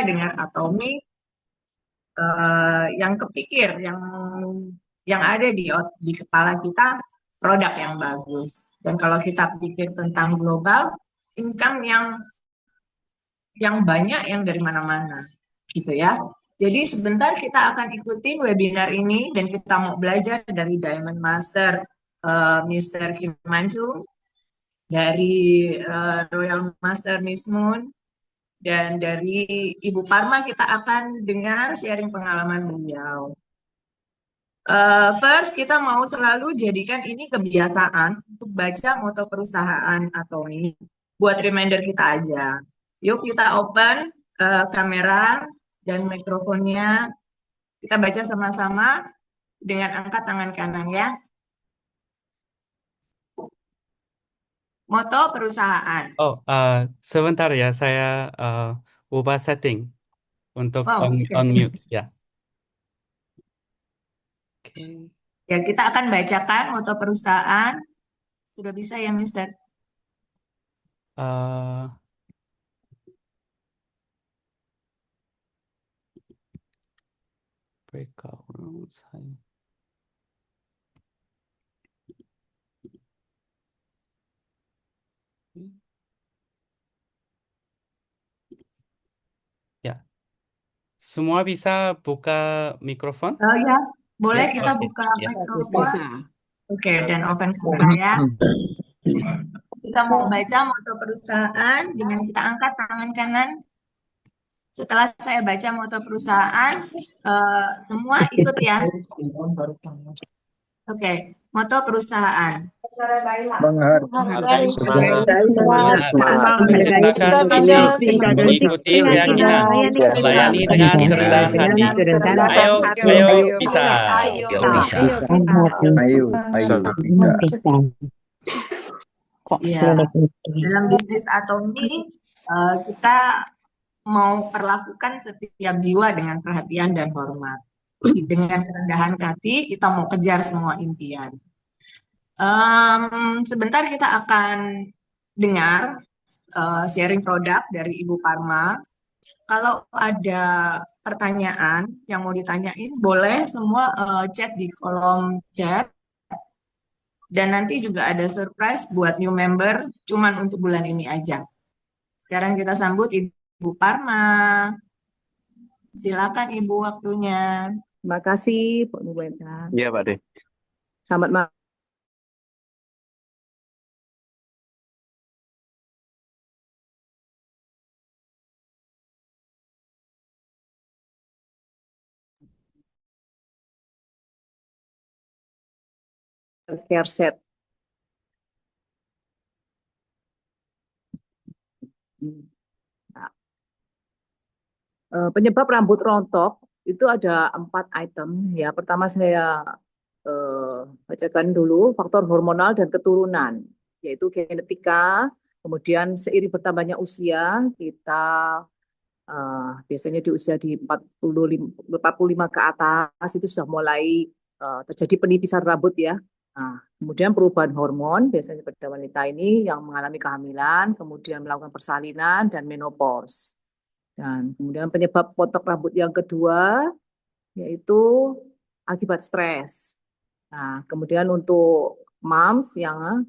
dengan Atomi yang kepikir, yang ada di kepala kita produk yang bagus. Dan kalau kita pikir tentang global, income yang banyak yang dari mana-mana, gitu ya. Jadi sebentar kita akan ikutin webinar ini dan kita mau belajar dari Diamond Master Mr. Kim Manchu, dari Royal Master Miss Moon, dan dari Ibu Parma kita akan dengar sharing pengalaman beliau. First, kita mau selalu jadikan ini kebiasaan untuk baca moto perusahaan atau ini buat reminder kita aja. Yuk kita open kamera dan mikrofonnya. Kita baca sama-sama dengan angkat tangan kanan ya. Moto perusahaan. Oh, sebentar ya, saya ubah setting untuk Wow, oke. on mute ya. Oke. Ya, kita akan bacakan moto perusahaan. Sudah bisa ya, Mister? eh, breakout rooms. Ya, semua bisa buka mikrofon? Ya, boleh Ya, kita oke. buka Ya. mikrofon. Oke, dan open kamera ya. Kita mau baca moto perusahaan dengan kita angkat tangan kanan. Setelah saya baca moto perusahaan, semua ikut ya. Oke, moto perusahaan. Menghargai Semangat menciptakan visi, mengikuti keyakinan, melayani dengan kerendahan hati. Ayo, ayo bisa. Ayo bisa. ayo bisa. Ya, dalam bisnis Atomi, kita mau perlakukan setiap jiwa dengan perhatian dan hormat. Dengan kerendahan hati, kita mau kejar semua impian. Sebentar kita akan dengar sharing produk dari Ibu Parma. Kalau ada pertanyaan yang mau ditanyain, boleh semua chat di kolom chat. Dan nanti juga ada surprise buat new member, cuman untuk bulan ini aja. Sekarang kita sambut Ibu Parma. Silakan Ibu waktunya. Terima kasih, Bu Nuwenda. Iya, Pak De. Selamat malam. Care set. Nah, penyebab rambut rontok itu ada 4 item ya. Pertama saya bacakan dulu faktor hormonal dan keturunan, yaitu genetika. Kemudian seiring bertambahnya usia, kita biasanya di usia di 45 ke atas itu sudah mulai terjadi penipisan rambut ya. Nah, kemudian perubahan hormon biasanya pada wanita ini yang mengalami kehamilan, kemudian melakukan persalinan dan menopause. Dan kemudian penyebab potok rambut yang kedua yaitu akibat stres. Nah, kemudian untuk moms yang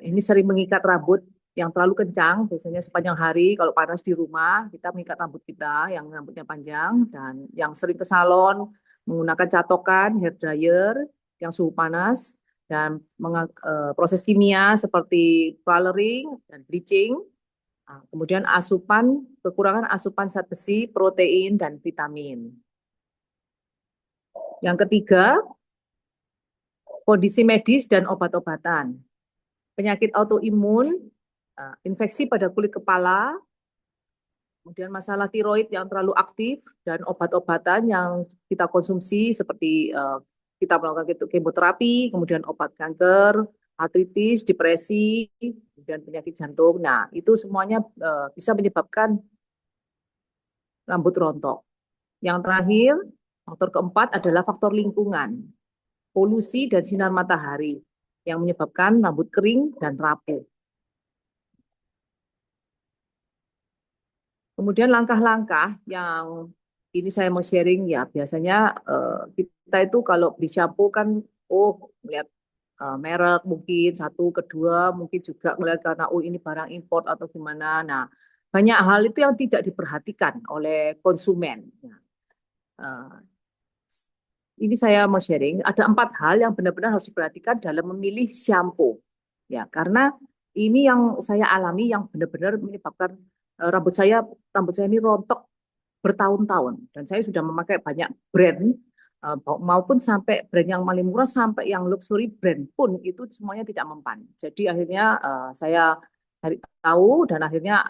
ini sering mengikat rambut yang terlalu kencang, biasanya sepanjang hari kalau panas di rumah, kita mengikat rambut kita yang rambutnya panjang, dan yang sering ke salon menggunakan catokan, hair dryer yang suhu panas, dan proses kimia seperti coloring dan bleaching. Nah, kemudian kekurangan asupan zat besi, protein, dan vitamin. Yang ketiga, kondisi medis dan obat-obatan. Penyakit autoimun, infeksi pada kulit kepala, kemudian masalah tiroid yang terlalu aktif, dan obat-obatan yang kita konsumsi seperti kita melakukan kemoterapi, kemudian obat kanker, artritis, depresi, kemudian penyakit jantung. Nah, itu semuanya bisa menyebabkan rambut rontok. Yang terakhir, faktor keempat adalah faktor lingkungan, polusi dan sinar matahari yang menyebabkan rambut kering dan rapuh. Kemudian langkah-langkah yang ini saya mau sharing ya, biasanya kita itu kalau beli shampoo kan, melihat merek mungkin satu, kedua mungkin juga melihat karena ini barang import atau gimana. Nah, banyak hal itu yang tidak diperhatikan oleh konsumen. Nah, eh, ini saya mau sharing, ada 4 hal yang benar-benar harus diperhatikan dalam memilih shampoo. Ya, karena ini yang saya alami yang benar-benar menyebabkan rambut saya ini rontok bertahun-tahun. Dan saya sudah memakai banyak brand, maupun sampai brand yang paling murah sampai yang luxury brand pun itu semuanya tidak mempan. Jadi akhirnya saya cari tahu dan akhirnya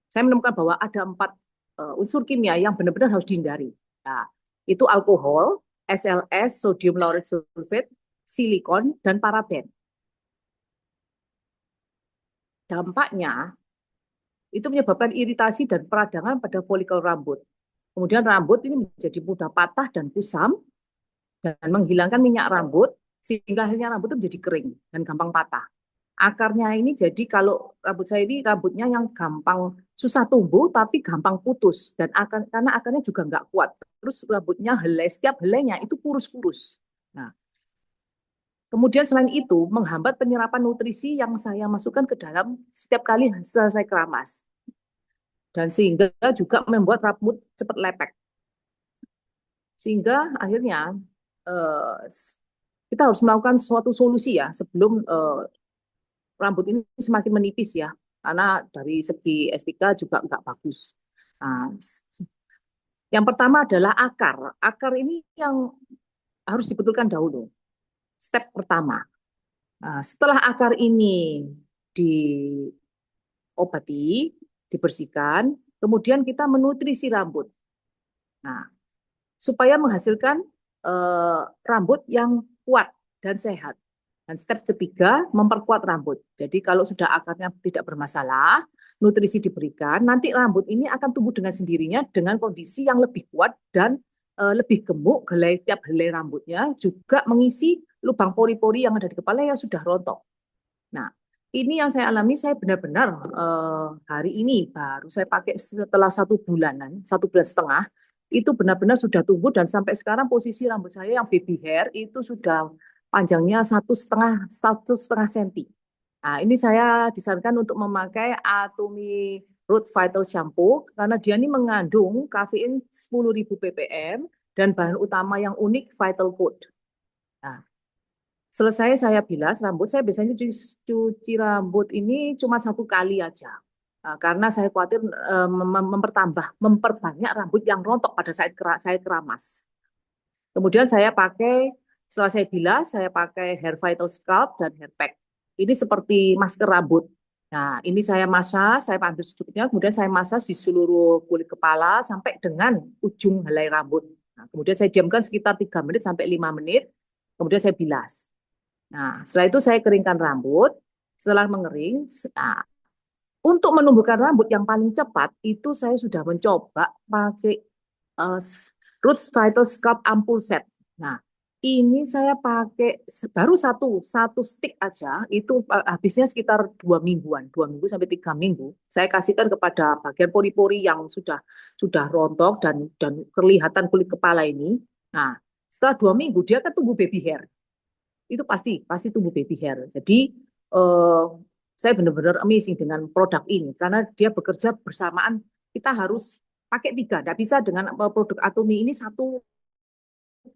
saya menemukan bahwa ada 4 unsur kimia yang benar-benar harus dihindari. Nah, itu alkohol, SLS, sodium lauryl sulfate, silikon, dan paraben. Dampaknya itu menyebabkan iritasi dan peradangan pada folikel rambut. Kemudian rambut ini menjadi mudah patah dan kusam dan menghilangkan minyak rambut sehingga akhirnya rambut itu menjadi kering dan gampang patah. Akarnya ini jadi kalau rambut saya ini rambutnya yang gampang susah tumbuh tapi gampang putus dan karena akarnya juga nggak kuat. Terus rambutnya helai, setiap helainya itu kurus-kurus. Nah, kemudian selain itu menghambat penyerapan nutrisi yang saya masukkan ke dalam setiap kali selesai keramas. Dan sehingga juga membuat rambut cepat lepek. Sehingga akhirnya kita harus melakukan suatu solusi ya sebelum rambut ini semakin menipis ya, karena dari segi estetika juga nggak bagus. Nah, yang pertama adalah akar. Akar ini yang harus dibetulkan dahulu. Step pertama. Nah, setelah akar ini diobati, dibersihkan, kemudian kita menutrisi rambut. Nah, supaya menghasilkan rambut yang kuat dan sehat. Dan step ketiga, memperkuat rambut. Jadi kalau sudah akarnya tidak bermasalah, nutrisi diberikan, nanti rambut ini akan tumbuh dengan sendirinya dengan kondisi yang lebih kuat dan lebih gemuk, tiap helai rambutnya juga mengisi lubang pori-pori yang ada di kepala yang sudah rontok. Nah, ini yang saya alami, saya benar-benar hari ini baru saya pakai setelah 1 bulanan, 1 bulan setengah, itu benar-benar sudah tumbuh dan sampai sekarang posisi rambut saya yang baby hair itu sudah panjangnya 1,5 senti. Nah, ini saya disarankan untuk memakai Atomy Root Vital Shampoo karena dia ini mengandung kafein 10.000 ppm dan bahan utama yang unik Vital Code. Nah, selesai saya bilas rambut, saya biasanya cuci rambut ini cuma 1 kali aja. Karena saya khawatir memperbanyak rambut yang rontok pada saat saya keramas. Kemudian setelah saya bilas, saya pakai Hair Vital Scalp dan Hair Pack. Ini seperti masker rambut. Nah, ini saya massage, saya ambil secukupnya, kemudian saya massage di seluruh kulit kepala sampai dengan ujung helai rambut. Nah, kemudian saya diamkan sekitar 3 menit sampai 5 menit, kemudian saya bilas. Nah, setelah itu saya keringkan rambut. Setelah mengering, untuk menumbuhkan rambut yang paling cepat, itu saya sudah mencoba pakai Roots Vital Scalp Ampule Set. Nah, ini saya pakai baru satu stick aja, itu habisnya sekitar 2 mingguan, 2 minggu sampai 3 minggu. Saya kasihkan kepada bagian pori-pori yang sudah rontok dan kelihatan kulit kepala ini. Nah, setelah 2 minggu dia akan tumbuh baby hair. Itu pasti tumbuh baby hair. Jadi saya benar-benar amazing dengan produk ini karena dia bekerja bersamaan. Kita harus pakai 3, tidak bisa dengan produk Atomy ini satu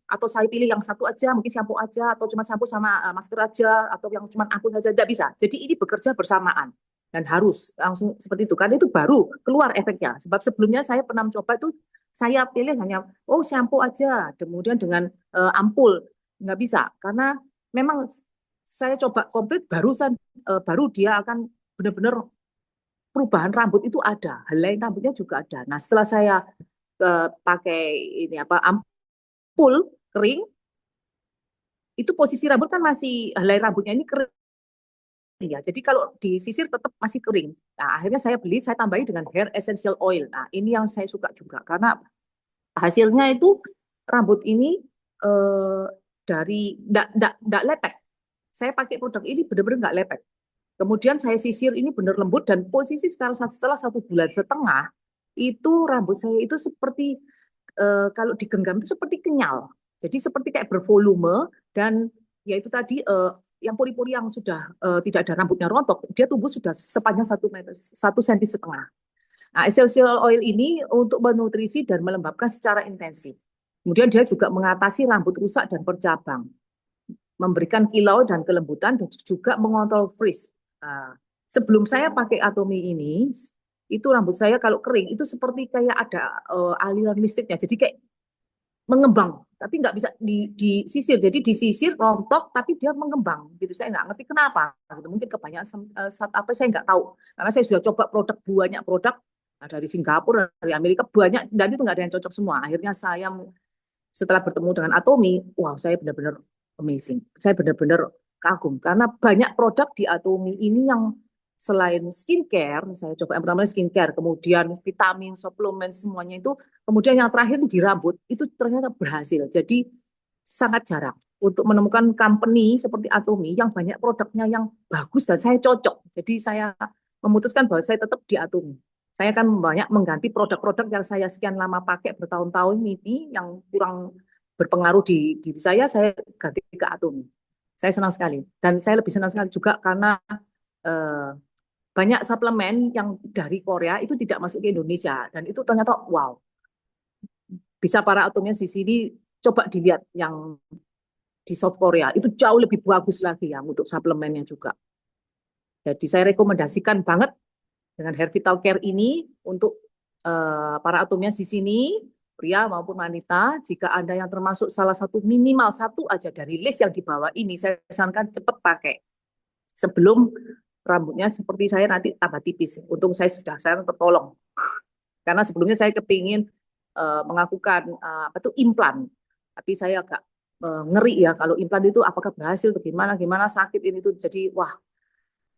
atau saya pilih yang satu aja, mungkin shampoo aja atau cuma shampoo sama masker aja atau yang cuma ampul saja, tidak bisa. Jadi ini bekerja bersamaan dan harus langsung seperti itu karena itu baru keluar efeknya. Sebab sebelumnya saya pernah mencoba itu saya pilih hanya shampoo aja, kemudian dengan ampul nggak bisa karena memang saya coba komplit baru dia akan benar-benar perubahan rambut itu ada, helai rambutnya juga ada. Nah, setelah saya pakai ampul kering, itu posisi rambut kan masih helai rambutnya ini kering ya. Jadi kalau disisir tetap masih kering. Nah, akhirnya saya tambahin dengan hair essential oil. Nah, ini yang saya suka juga karena hasilnya itu rambut ini dari enggak lepek. Saya pakai produk ini benar-benar nggak lepek. Kemudian saya sisir ini benar lembut dan posisi setelah 1,5 bulan itu rambut saya itu seperti kalau digenggam itu seperti kenyal. Jadi seperti kayak bervolume dan yaitu tadi yang pori-pori yang sudah tidak ada rambutnya rontok, dia tumbuh sudah sepanjang 1 meter, 1,5 cm. Nah, essential oil ini untuk menutrisi dan melembabkan secara intensif. Kemudian dia juga mengatasi rambut rusak dan bercabang, memberikan kilau dan kelembutan, dan juga mengontrol frizz. Nah, sebelum saya pakai Atomi ini, itu rambut saya kalau kering itu seperti kayak ada aliran listriknya, jadi kayak mengembang, tapi nggak bisa disisir. Jadi disisir rontok, tapi dia mengembang gitu. Saya nggak ngerti kenapa. Gitu. Mungkin kebanyakan saat apa saya nggak tahu. Karena saya sudah coba banyak produk dari Singapura, dari Amerika banyak, dan itu nggak ada yang cocok semua. Akhirnya saya setelah bertemu dengan Atomi, wow, saya benar-benar amazing. Saya benar-benar kagum karena banyak produk di Atomi ini yang selain skincare, saya coba yang pertama skincare, kemudian vitamin, suplemen, semuanya itu, kemudian yang terakhir di rambut, itu ternyata berhasil. Jadi sangat jarang untuk menemukan company seperti Atomi yang banyak produknya yang bagus dan saya cocok. Jadi saya memutuskan bahwa saya tetap di Atomi. Saya akan banyak mengganti produk-produk yang saya sekian lama pakai bertahun-tahun ini yang kurang berpengaruh di diri saya ganti ke Atomi. Saya senang sekali. Dan saya lebih senang sekali juga karena eh, banyak suplemen yang dari Korea itu tidak masuk ke Indonesia. Dan itu ternyata wow. Bisa para atomnya di sini coba dilihat yang di South Korea. Itu jauh lebih bagus lagi ya untuk suplemennya juga. Jadi saya rekomendasikan banget dengan Hair Vital Care ini untuk para atomnya di sini, pria maupun wanita, jika Anda yang termasuk salah satu minimal satu aja dari list yang di bawah ini, saya sarankan cepat pakai. Sebelum rambutnya seperti saya nanti tambah tipis. Untung saya tertolong. Karena sebelumnya saya kepingin mengakukan apa tuh implan. Tapi saya agak ngeri ya kalau implan itu apakah berhasil atau gimana sakit ini tuh. Jadi wah,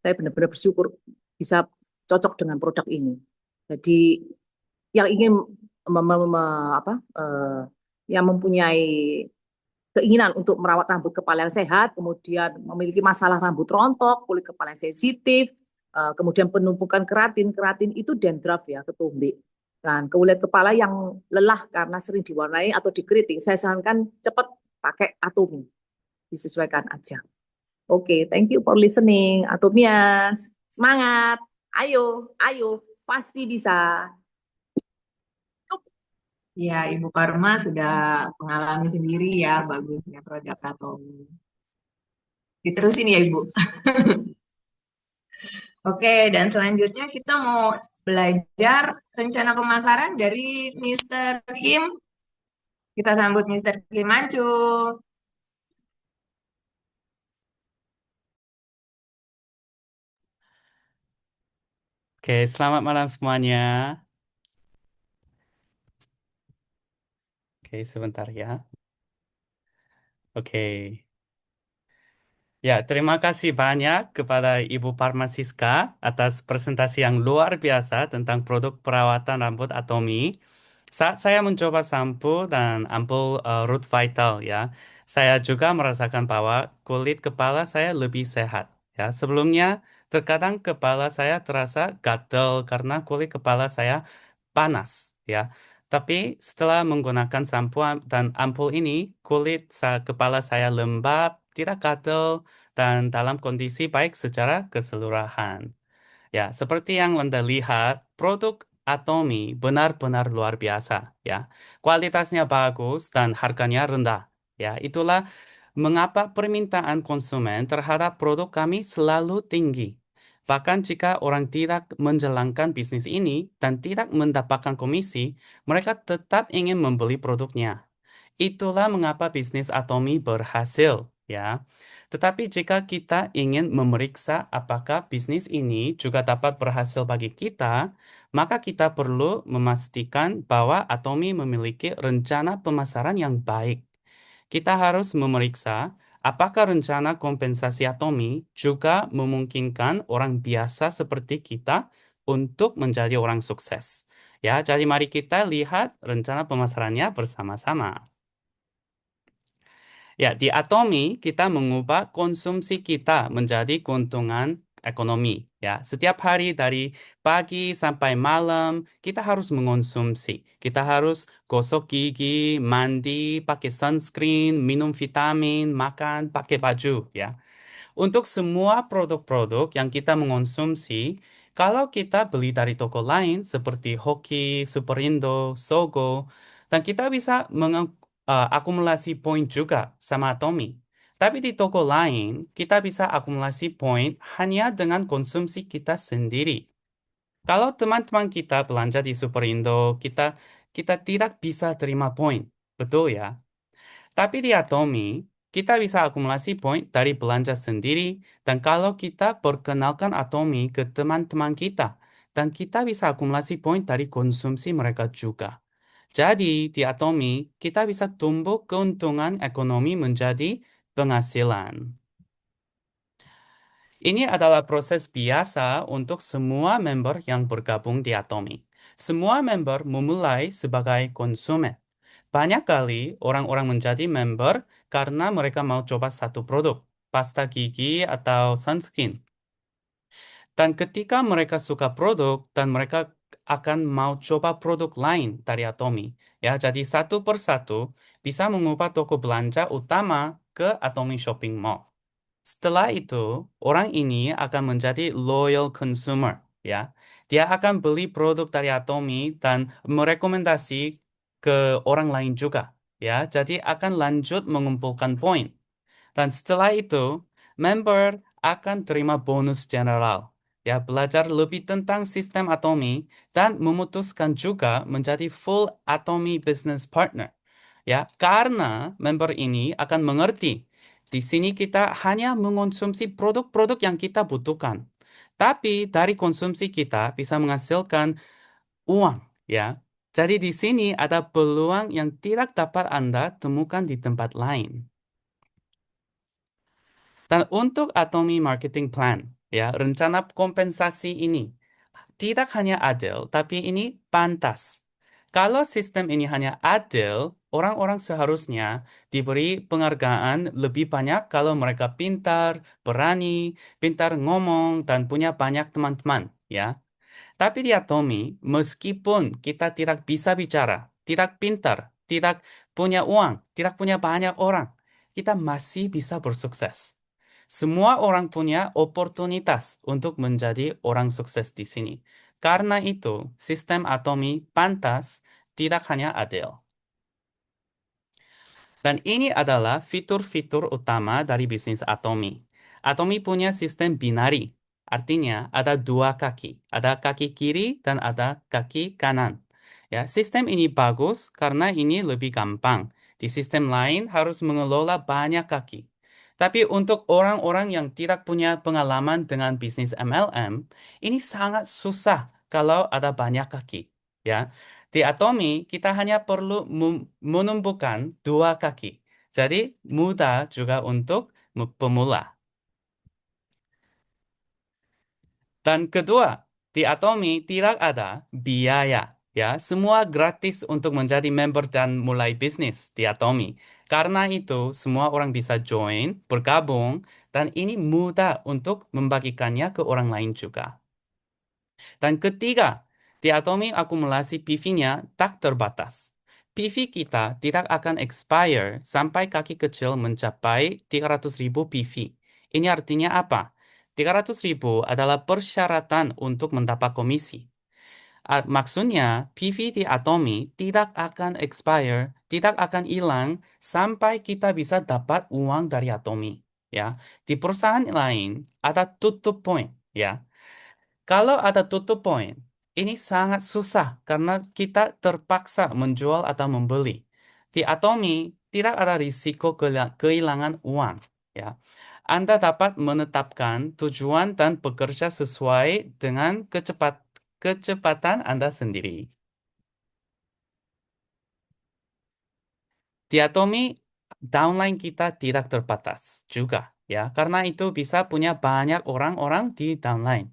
saya benar-benar bersyukur bisa cocok dengan produk ini. Jadi yang ingin yang mempunyai keinginan untuk merawat rambut kepala yang sehat, kemudian memiliki masalah rambut rontok, kulit kepala yang sensitif, kemudian penumpukan keratin itu dandruff ya, ketumbi. Dan kulit kepala yang lelah karena sering diwarnai atau dikeriting, saya sarankan cepat pakai Atomi, disesuaikan aja. Oke, thank you for listening, Atomians. Semangat, ayo, pasti bisa. Ya, Ibu Karma sudah mengalami sendiri ya bagusnya produk Atomi. Diterusin ya, Ibu. Oke, dan selanjutnya kita mau belajar rencana pemasaran dari Mr. Kim. Kita sambut Mr. Kim Mancu. Oke, selamat malam semuanya. Oke, sebentar ya. Oke. Ya, terima kasih banyak kepada Ibu Parmasiska atas presentasi yang luar biasa tentang produk perawatan rambut Atomi. Saat saya mencoba sampo dan ampul Root Vital ya, saya juga merasakan bahwa kulit kepala saya lebih sehat. Ya, sebelumnya terkadang kepala saya terasa gatal karena kulit kepala saya panas ya. Tapi setelah menggunakan sampo dan ampul ini, kepala saya lembab, tidak gatal, dan dalam kondisi baik secara keseluruhan. Ya, seperti yang Anda lihat, produk Atomi benar-benar luar biasa, ya. Kualitasnya bagus dan harganya rendah. Ya, itulah mengapa permintaan konsumen terhadap produk kami selalu tinggi. Bahkan jika orang tidak menjalankan bisnis ini dan tidak mendapatkan komisi, mereka tetap ingin membeli produknya. Itulah mengapa bisnis Atomi berhasil, ya. Tetapi jika kita ingin memeriksa apakah bisnis ini juga dapat berhasil bagi kita, maka kita perlu memastikan bahwa Atomi memiliki rencana pemasaran yang baik. Kita harus memeriksa apakah rencana kompensasi Atomi juga memungkinkan orang biasa seperti kita untuk menjadi orang sukses. Ya, jadi mari kita lihat rencana pemasarannya bersama-sama. Ya, di Atomi kita mengubah konsumsi kita menjadi keuntungan ekonomi. Ya, setiap hari dari pagi sampai malam kita harus mengonsumsi. Kita harus gosok gigi, mandi, pakai sunscreen, minum vitamin, makan, pakai baju. Ya, untuk semua produk-produk yang kita mengonsumsi, kalau kita beli dari toko lain seperti Hoki, Superindo, Sogo, dan kita bisa akumulasi poin juga sama Atomi. Tapi di toko lain, kita bisa akumulasi poin hanya dengan konsumsi kita sendiri. Kalau teman-teman kita belanja di Superindo, kita tidak bisa terima poin. Betul ya? Tapi di Atomi, kita bisa akumulasi poin dari belanja sendiri, dan kalau kita perkenalkan Atomi ke teman-teman kita, dan kita bisa akumulasi poin dari konsumsi mereka juga. Jadi, di Atomi, kita bisa tumbuh keuntungan ekonomi menjadi penghasilan. Ini adalah proses biasa untuk semua member yang bergabung di Atomi. Semua member memulai sebagai konsumen. Banyak kali orang-orang menjadi member karena mereka mau coba satu produk, pasta gigi atau sunscreen. Dan ketika mereka suka produk dan mereka akan mau coba produk lain dari Atomi, ya, jadi satu persatu bisa mengubah toko belanja utama ke Atomi Shopping Mall. Setelah itu, orang ini akan menjadi loyal consumer, ya. Dia akan beli produk dari Atomi dan merekomendasi ke orang lain juga, ya. Jadi akan lanjut mengumpulkan poin. Dan setelah itu, member akan terima bonus general, ya, belajar lebih tentang sistem Atomi dan memutuskan juga menjadi full Atomi business partner. Ya, karena member ini akan mengerti. Di sini kita hanya mengonsumsi produk-produk yang kita butuhkan. Tapi dari konsumsi kita bisa menghasilkan uang, ya. Jadi di sini ada peluang yang tidak dapat Anda temukan di tempat lain. Dan untuk Atomi Marketing Plan, ya, rencana kompensasi ini tidak hanya adil, tapi ini pantas. Kalau sistem ini hanya adil, orang-orang seharusnya diberi penghargaan lebih banyak kalau mereka pintar, berani, pintar ngomong, dan punya banyak teman-teman, ya. Tapi di Atomi, meskipun kita tidak bisa bicara, tidak pintar, tidak punya uang, tidak punya banyak orang, kita masih bisa bersukses. Semua orang punya oportunitas untuk menjadi orang sukses di sini. Karena itu, sistem Atomi pantas, tidak hanya adil. Dan ini adalah fitur-fitur utama dari bisnis Atomi. Atomi punya sistem binari, artinya ada dua kaki. Ada kaki kiri dan ada kaki kanan. Ya, sistem ini bagus karena ini lebih gampang. Di sistem lain harus mengelola banyak kaki. Tapi untuk orang-orang yang tidak punya pengalaman dengan bisnis MLM, ini sangat susah kalau ada banyak kaki. Ya, di Atomi, kita hanya perlu menumbuhkan dua kaki. Jadi, mudah juga untuk pemula. Dan kedua, di Atomi tidak ada biaya. Ya, semua gratis untuk menjadi member dan mulai bisnis di Atomi. Karena itu, semua orang bisa join, bergabung, dan ini mudah untuk membagikannya ke orang lain juga. Dan ketiga, di Atomi akumulasi PV-nya tak terbatas. PV kita tidak akan expire sampai kaki kecil mencapai 300.000 PV. Ini artinya apa? 300.000 adalah persyaratan untuk mendapat komisi. Maksudnya, PV di Atomi tidak akan expire, tidak akan hilang sampai kita bisa dapat uang dari Atomi. Ya, di perusahaan lain ada tutup point. Ya, kalau ada tutup poin, ini sangat susah karena kita terpaksa menjual atau membeli. Di Atomi tidak ada risiko kehilangan uang. Ya, Anda dapat menetapkan tujuan dan bekerja sesuai dengan kecepatan Anda sendiri. Di Atomi, downline kita tidak terbatas juga, ya, karena itu bisa punya banyak orang-orang di downline.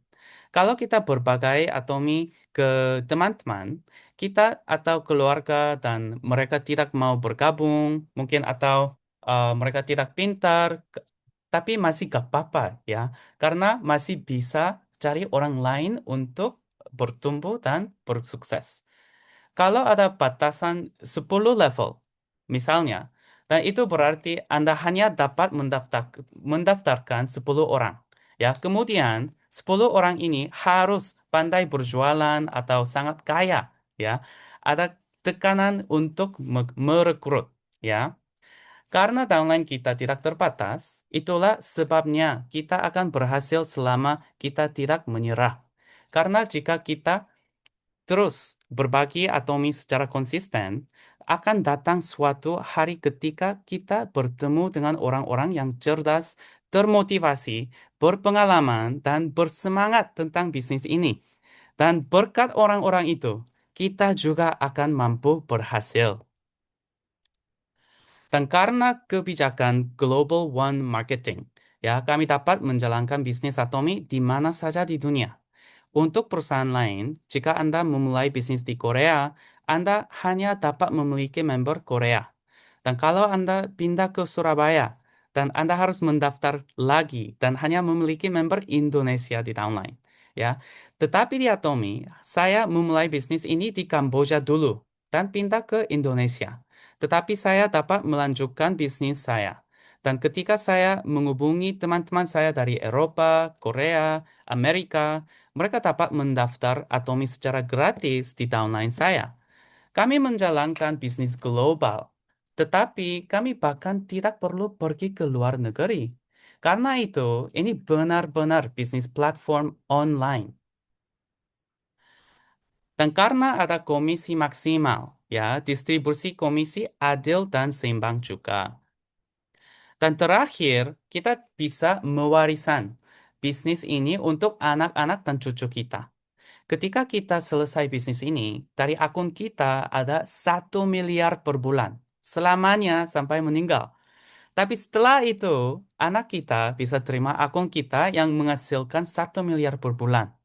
Kalau kita berbagai Atomi ke teman-teman, kita atau keluarga dan mereka tidak mau bergabung, mungkin atau mereka tidak pintar, tapi masih gak apa-apa ya, karena masih bisa cari orang lain untuk bertumbuh dan bersukses. Kalau ada batasan 10 level, misalnya, dan itu berarti Anda hanya dapat mendaftarkan 10 orang. Ya, kemudian 10 orang ini harus pandai berjualan atau sangat kaya. Ya, ada tekanan untuk merekrut. Ya, karena downline kita tidak terbatas, itulah sebabnya kita akan berhasil selama kita tidak menyerah. Karena jika kita terus berbagi atomi secara konsisten, akan datang suatu hari ketika kita bertemu dengan orang-orang yang cerdas, termotivasi, berpengalaman, dan bersemangat tentang bisnis ini. Dan berkat orang-orang itu, kita juga akan mampu berhasil. Dan karena kebijakan Global One Marketing, ya, kami dapat menjalankan bisnis atomi di mana saja di dunia. Untuk perusahaan lain, jika Anda memulai bisnis di Korea, Anda hanya dapat memiliki member Korea. Dan kalau Anda pindah ke Surabaya, dan Anda harus mendaftar lagi dan hanya memiliki member Indonesia di downline. Ya. Tetapi di Atomi, saya memulai bisnis ini di Kamboja dulu dan pindah ke Indonesia. Tetapi saya dapat melanjutkan bisnis saya. Dan ketika saya menghubungi teman-teman saya dari Eropa, Korea, Amerika, mereka dapat mendaftar Atomi secara gratis di downline saya. Kami menjalankan bisnis global, tetapi kami bahkan tidak perlu pergi ke luar negeri. Karena itu, ini benar-benar bisnis platform online. Dan karena ada komisi maksimal, ya, distribusi komisi adil dan seimbang juga. Dan terakhir, kita bisa mewarisan bisnis ini untuk anak-anak dan cucu kita. Ketika kita selesai bisnis ini, dari akun kita ada 1 miliar per bulan. Selamanya sampai meninggal. Tapi setelah itu, anak kita bisa terima akun kita yang menghasilkan 1 miliar per bulan.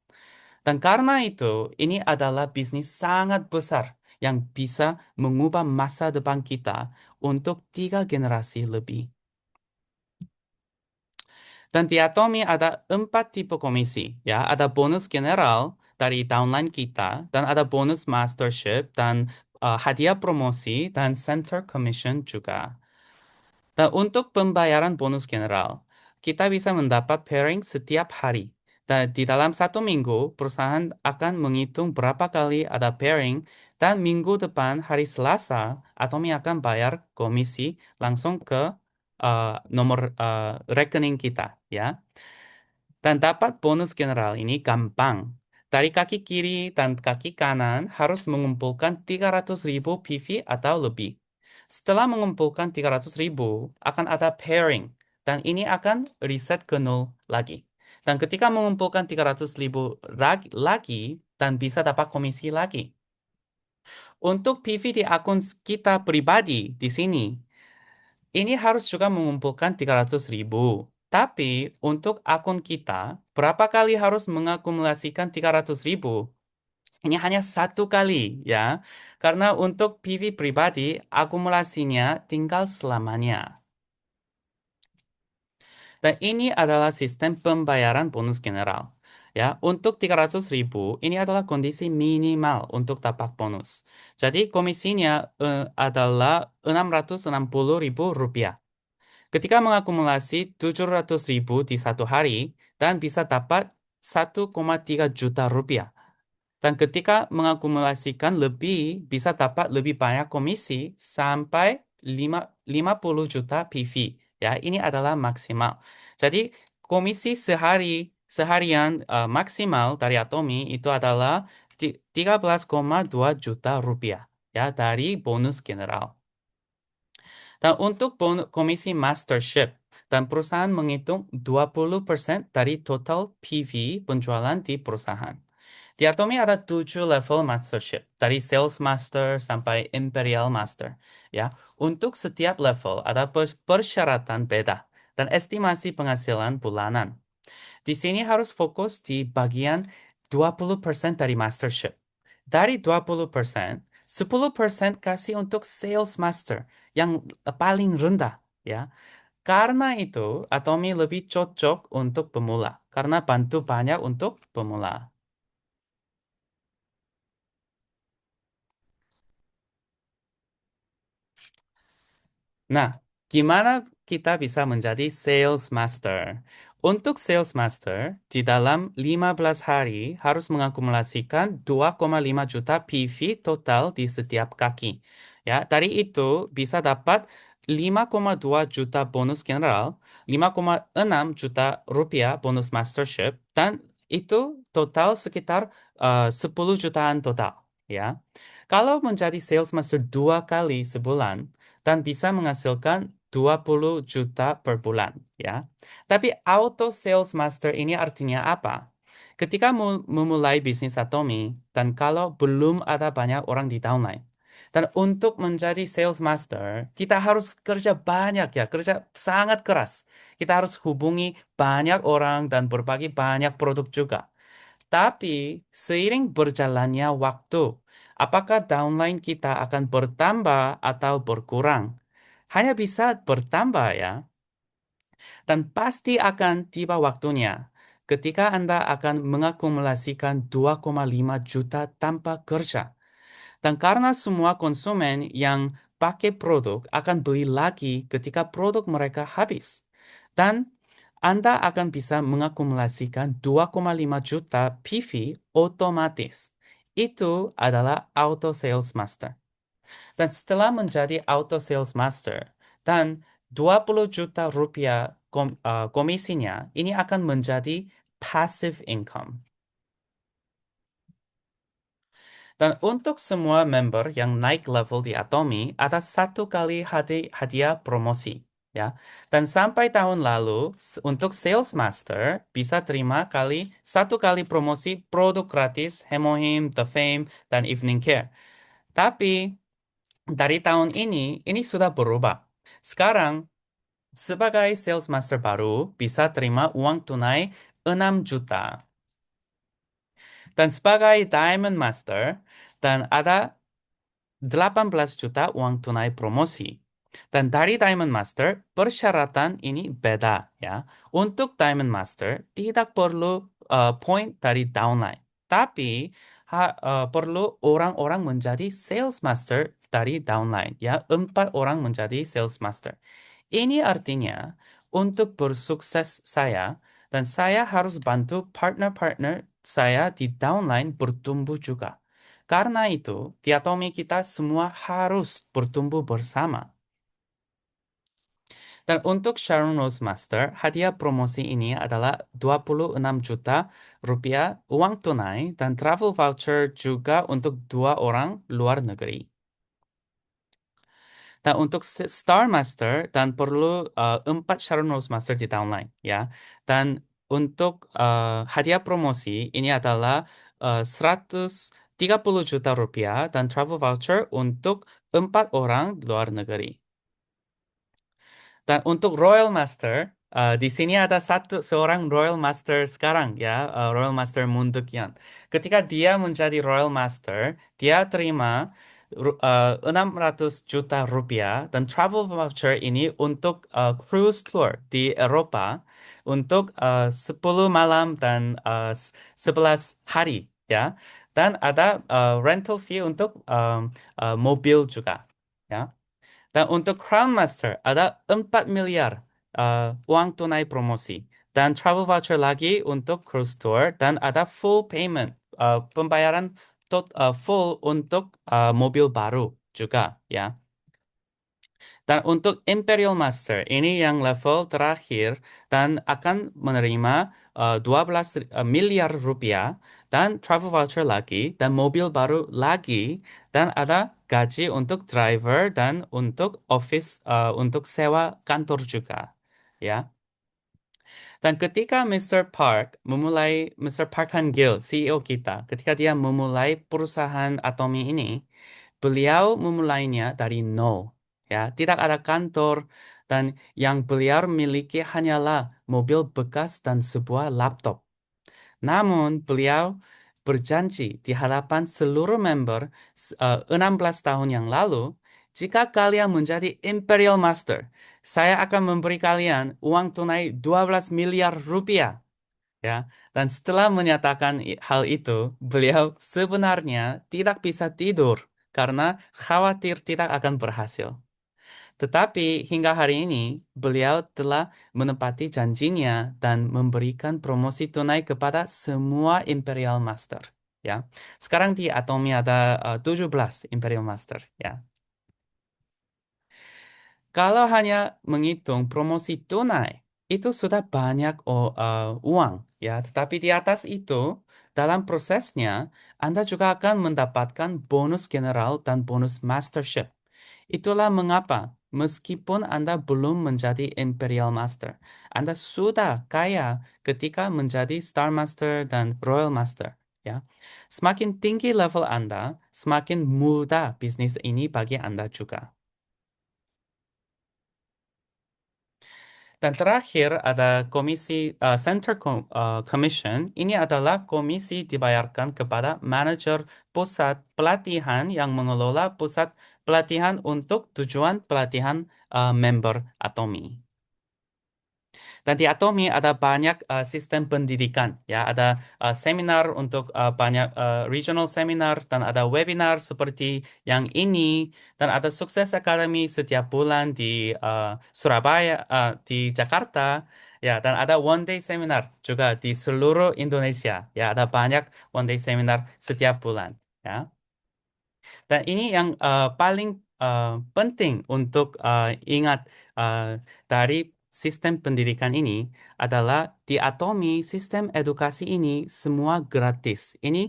Dan karena itu, ini adalah bisnis sangat besar yang bisa mengubah masa depan kita untuk 3 generasi lebih. Dan di Atomi ada 4 tipe komisi, ya. Ada bonus general dari downline kita, dan ada bonus mastership, dan hadiah promosi, dan center commission juga. Dan untuk pembayaran bonus general, kita bisa mendapat pairing setiap hari. Dan di dalam 1 minggu, perusahaan akan menghitung berapa kali ada pairing, dan minggu depan, hari Selasa, Atomi akan bayar komisi langsung ke nomor rekening kita, ya. Dan dapat bonus general ini gampang. Dari kaki kiri dan kaki kanan harus mengumpulkan 300.000 PV atau lebih. Setelah mengumpulkan 300.000, akan ada pairing. Dan ini akan reset ke 0 lagi. Dan ketika mengumpulkan 300.000 lagi, dan bisa dapat komisi lagi. Untuk PV di akun kita pribadi di sini, ini harus juga mengumpulkan 300.000. Tapi untuk akun kita, berapa kali harus mengakumulasikan 300.000? Ini hanya 1 kali ya. Karena untuk PV pribadi, akumulasinya tinggal selamanya. Dan ini adalah sistem pembayaran bonus general. Ya, untuk 300.000, ini adalah kondisi minimal untuk dapat bonus. Jadi komisinya adalah 660.000 rupiah. Ketika mengakumulasi 700.000 di satu hari dan bisa dapat 1,3 juta rupiah. Dan ketika mengakumulasikan lebih, bisa dapat lebih banyak komisi sampai 50 juta PV. Ya, ini adalah maksimal. Jadi komisi seharian maksimal dari Atomi itu adalah 13,2 juta rupiah. Ya, dari bonus general. Dan untuk komisi mastership, dan perusahaan menghitung 20% dari total PV penjualan di perusahaan. Di Atomi ada 7 level mastership, dari sales master sampai imperial master. Ya, untuk setiap level ada persyaratan beda dan estimasi penghasilan bulanan. Di sini harus fokus di bagian 20% dari mastership. Dari 20%, 10% kasih untuk sales master yang paling rendah, ya. Karena itu, Atomi lebih cocok untuk pemula. Karena bantu banyak untuk pemula. Nah, gimana kita bisa menjadi sales master? Untuk sales master, di dalam 15 hari harus mengakumulasikan 2,5 juta PV total di setiap kaki. Ya, dari itu bisa dapat 5,2 juta bonus general, 5,6 juta rupiah bonus mastership, dan itu total sekitar 10 jutaan total. Ya, kalau menjadi sales master 2 kali sebulan, dan bisa menghasilkan 20 juta per bulan, ya. Tapi auto sales master ini artinya apa? Ketika memulai bisnis Atomi dan kalau belum ada banyak orang di downline. Dan untuk menjadi sales master, kita harus kerja banyak ya, kerja sangat keras. Kita harus hubungi banyak orang dan berbagi banyak produk juga. Tapi seiring berjalannya waktu, apakah downline kita akan bertambah atau berkurang? Hanya bisa bertambah ya. Dan pasti akan tiba waktunya ketika Anda akan mengakumulasikan 2,5 juta tanpa kerja. Dan karena semua konsumen yang pakai produk akan beli lagi ketika produk mereka habis. Dan Anda akan bisa mengakumulasikan 2,5 juta PV otomatis. Itu adalah auto sales master. Dan setelah menjadi auto sales master dan 20 juta rupiah komisinya, ini akan menjadi passive income. Dan untuk semua member yang naik level di Atomi, ada 1 kali hadiah promosi. Ya. Dan sampai tahun lalu, untuk sales master bisa terima 1 kali promosi produk gratis Hemohim, The Fame, dan Evening Care. Tapi dari tahun ini sudah berubah. Sekarang, sebagai sales master baru, bisa terima uang tunai 6 juta. Dan sebagai Diamond Master, dan ada 18 juta uang tunai promosi. Dan dari Diamond Master, persyaratan ini beda ya. Untuk Diamond Master, tidak perlu poin dari downline. Tapi perlu orang-orang menjadi sales master dari downline ya. 4 orang menjadi sales master. Ini artinya untuk bersukses saya dan saya harus bantu partner-partner saya di downline bertumbuh juga. Karena itu, di Atomi kita semua harus bertumbuh bersama. Dan untuk Sharon Rose Master, hadiah promosi ini adalah 26 juta rupiah uang tunai dan travel voucher juga untuk 2 orang luar negeri. Dan untuk Star Master dan perlu 4 Sharon Rose Master di downline ya. Dan untuk hadiah promosi ini adalah 130 juta rupiah dan travel voucher untuk 4 orang luar negeri. Dan untuk Royal Master, di sini ada seorang Royal Master sekarang ya, Royal Master Moon Duk-yeon. Ketika dia menjadi Royal Master, dia terima 600 juta rupiah dan travel voucher ini untuk cruise tour di Eropa untuk 10 malam dan 11 hari ya. Dan ada rental fee untuk mobil juga ya. Dan untuk Crown Master ada 4 miliar uang tunai promosi. Dan travel voucher lagi untuk cruise tour. Dan ada full payment, pembayaran full untuk mobil baru juga ya. Dan untuk Imperial Master, ini yang level terakhir dan akan menerima 12 miliar rupiah dan travel voucher lagi dan mobil baru lagi dan ada gaji untuk driver dan untuk office untuk sewa kantor juga ya. Dan ketika Mr. Park Han-gil, CEO kita, ketika dia memulai perusahaan Atomi ini, beliau memulainya dari nol. Ya, tidak ada kantor dan yang beliau miliki hanyalah mobil bekas dan sebuah laptop. Namun beliau berjanji di hadapan seluruh member 16 tahun yang lalu, Jika kalian menjadi Imperial Master, saya akan memberi kalian uang tunai 12 miliar rupiah. Ya, dan setelah menyatakan hal itu, beliau sebenarnya tidak bisa tidur karena khawatir tidak akan berhasil. Tetapi hingga hari ini, beliau telah menepati janjinya dan memberikan promosi tunai kepada semua Imperial Master. Ya, sekarang di Atomi ada 17 Imperial Master. Ya, kalau hanya menghitung promosi tunai, itu sudah banyak uang, ya. Tetapi di atas itu, dalam prosesnya, Anda juga akan mendapatkan bonus general dan bonus mastership. Itulah mengapa, meskipun Anda belum menjadi Imperial Master, Anda sudah kaya ketika menjadi Star Master dan Royal Master. Ya, semakin tinggi level Anda, semakin mudah bisnis ini bagi Anda juga. Dan terakhir ada komisi Commission. Ini adalah komisi dibayarkan kepada manajer pusat pelatihan yang mengelola pusat pelatihan untuk tujuan pelatihan member Atomi. Dan di Atomi ada banyak sistem pendidikan, ya, ada seminar untuk banyak regional seminar dan ada webinar seperti yang ini dan ada Sukses Academy setiap bulan di Surabaya, di Jakarta, ya, dan ada one day seminar juga di seluruh Indonesia, ya, ada banyak one day seminar setiap bulan, ya. Dan ini yang paling penting untuk ingat dari sistem pendidikan ini adalah di Atomi sistem edukasi ini semua gratis. Ini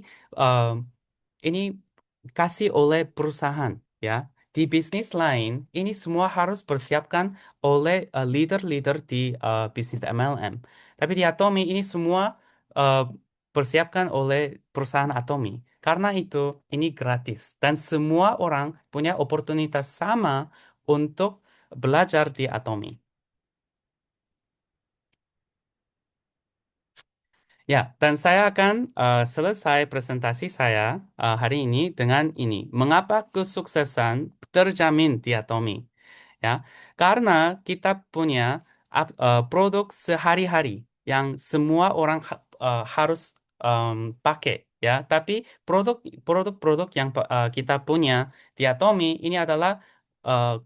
kasih oleh perusahaan, ya. Di bisnis lain, ini semua harus persiapkan oleh leader-leader di bisnis MLM. Tapi di Atomi ini semua uh, persiapkan oleh perusahaan Atomi. Karena itu, ini gratis. Dan semua orang punya oportunitas sama untuk belajar di Atomi. Ya, dan saya akan selesai presentasi saya hari ini dengan ini. Mengapa kesuksesan terjamin di Atomi? Ya, karena kita punya produk sehari-hari yang semua orang harus pakai. Ya, tapi produk-produk yang kita punya di Atomi ini adalah uh,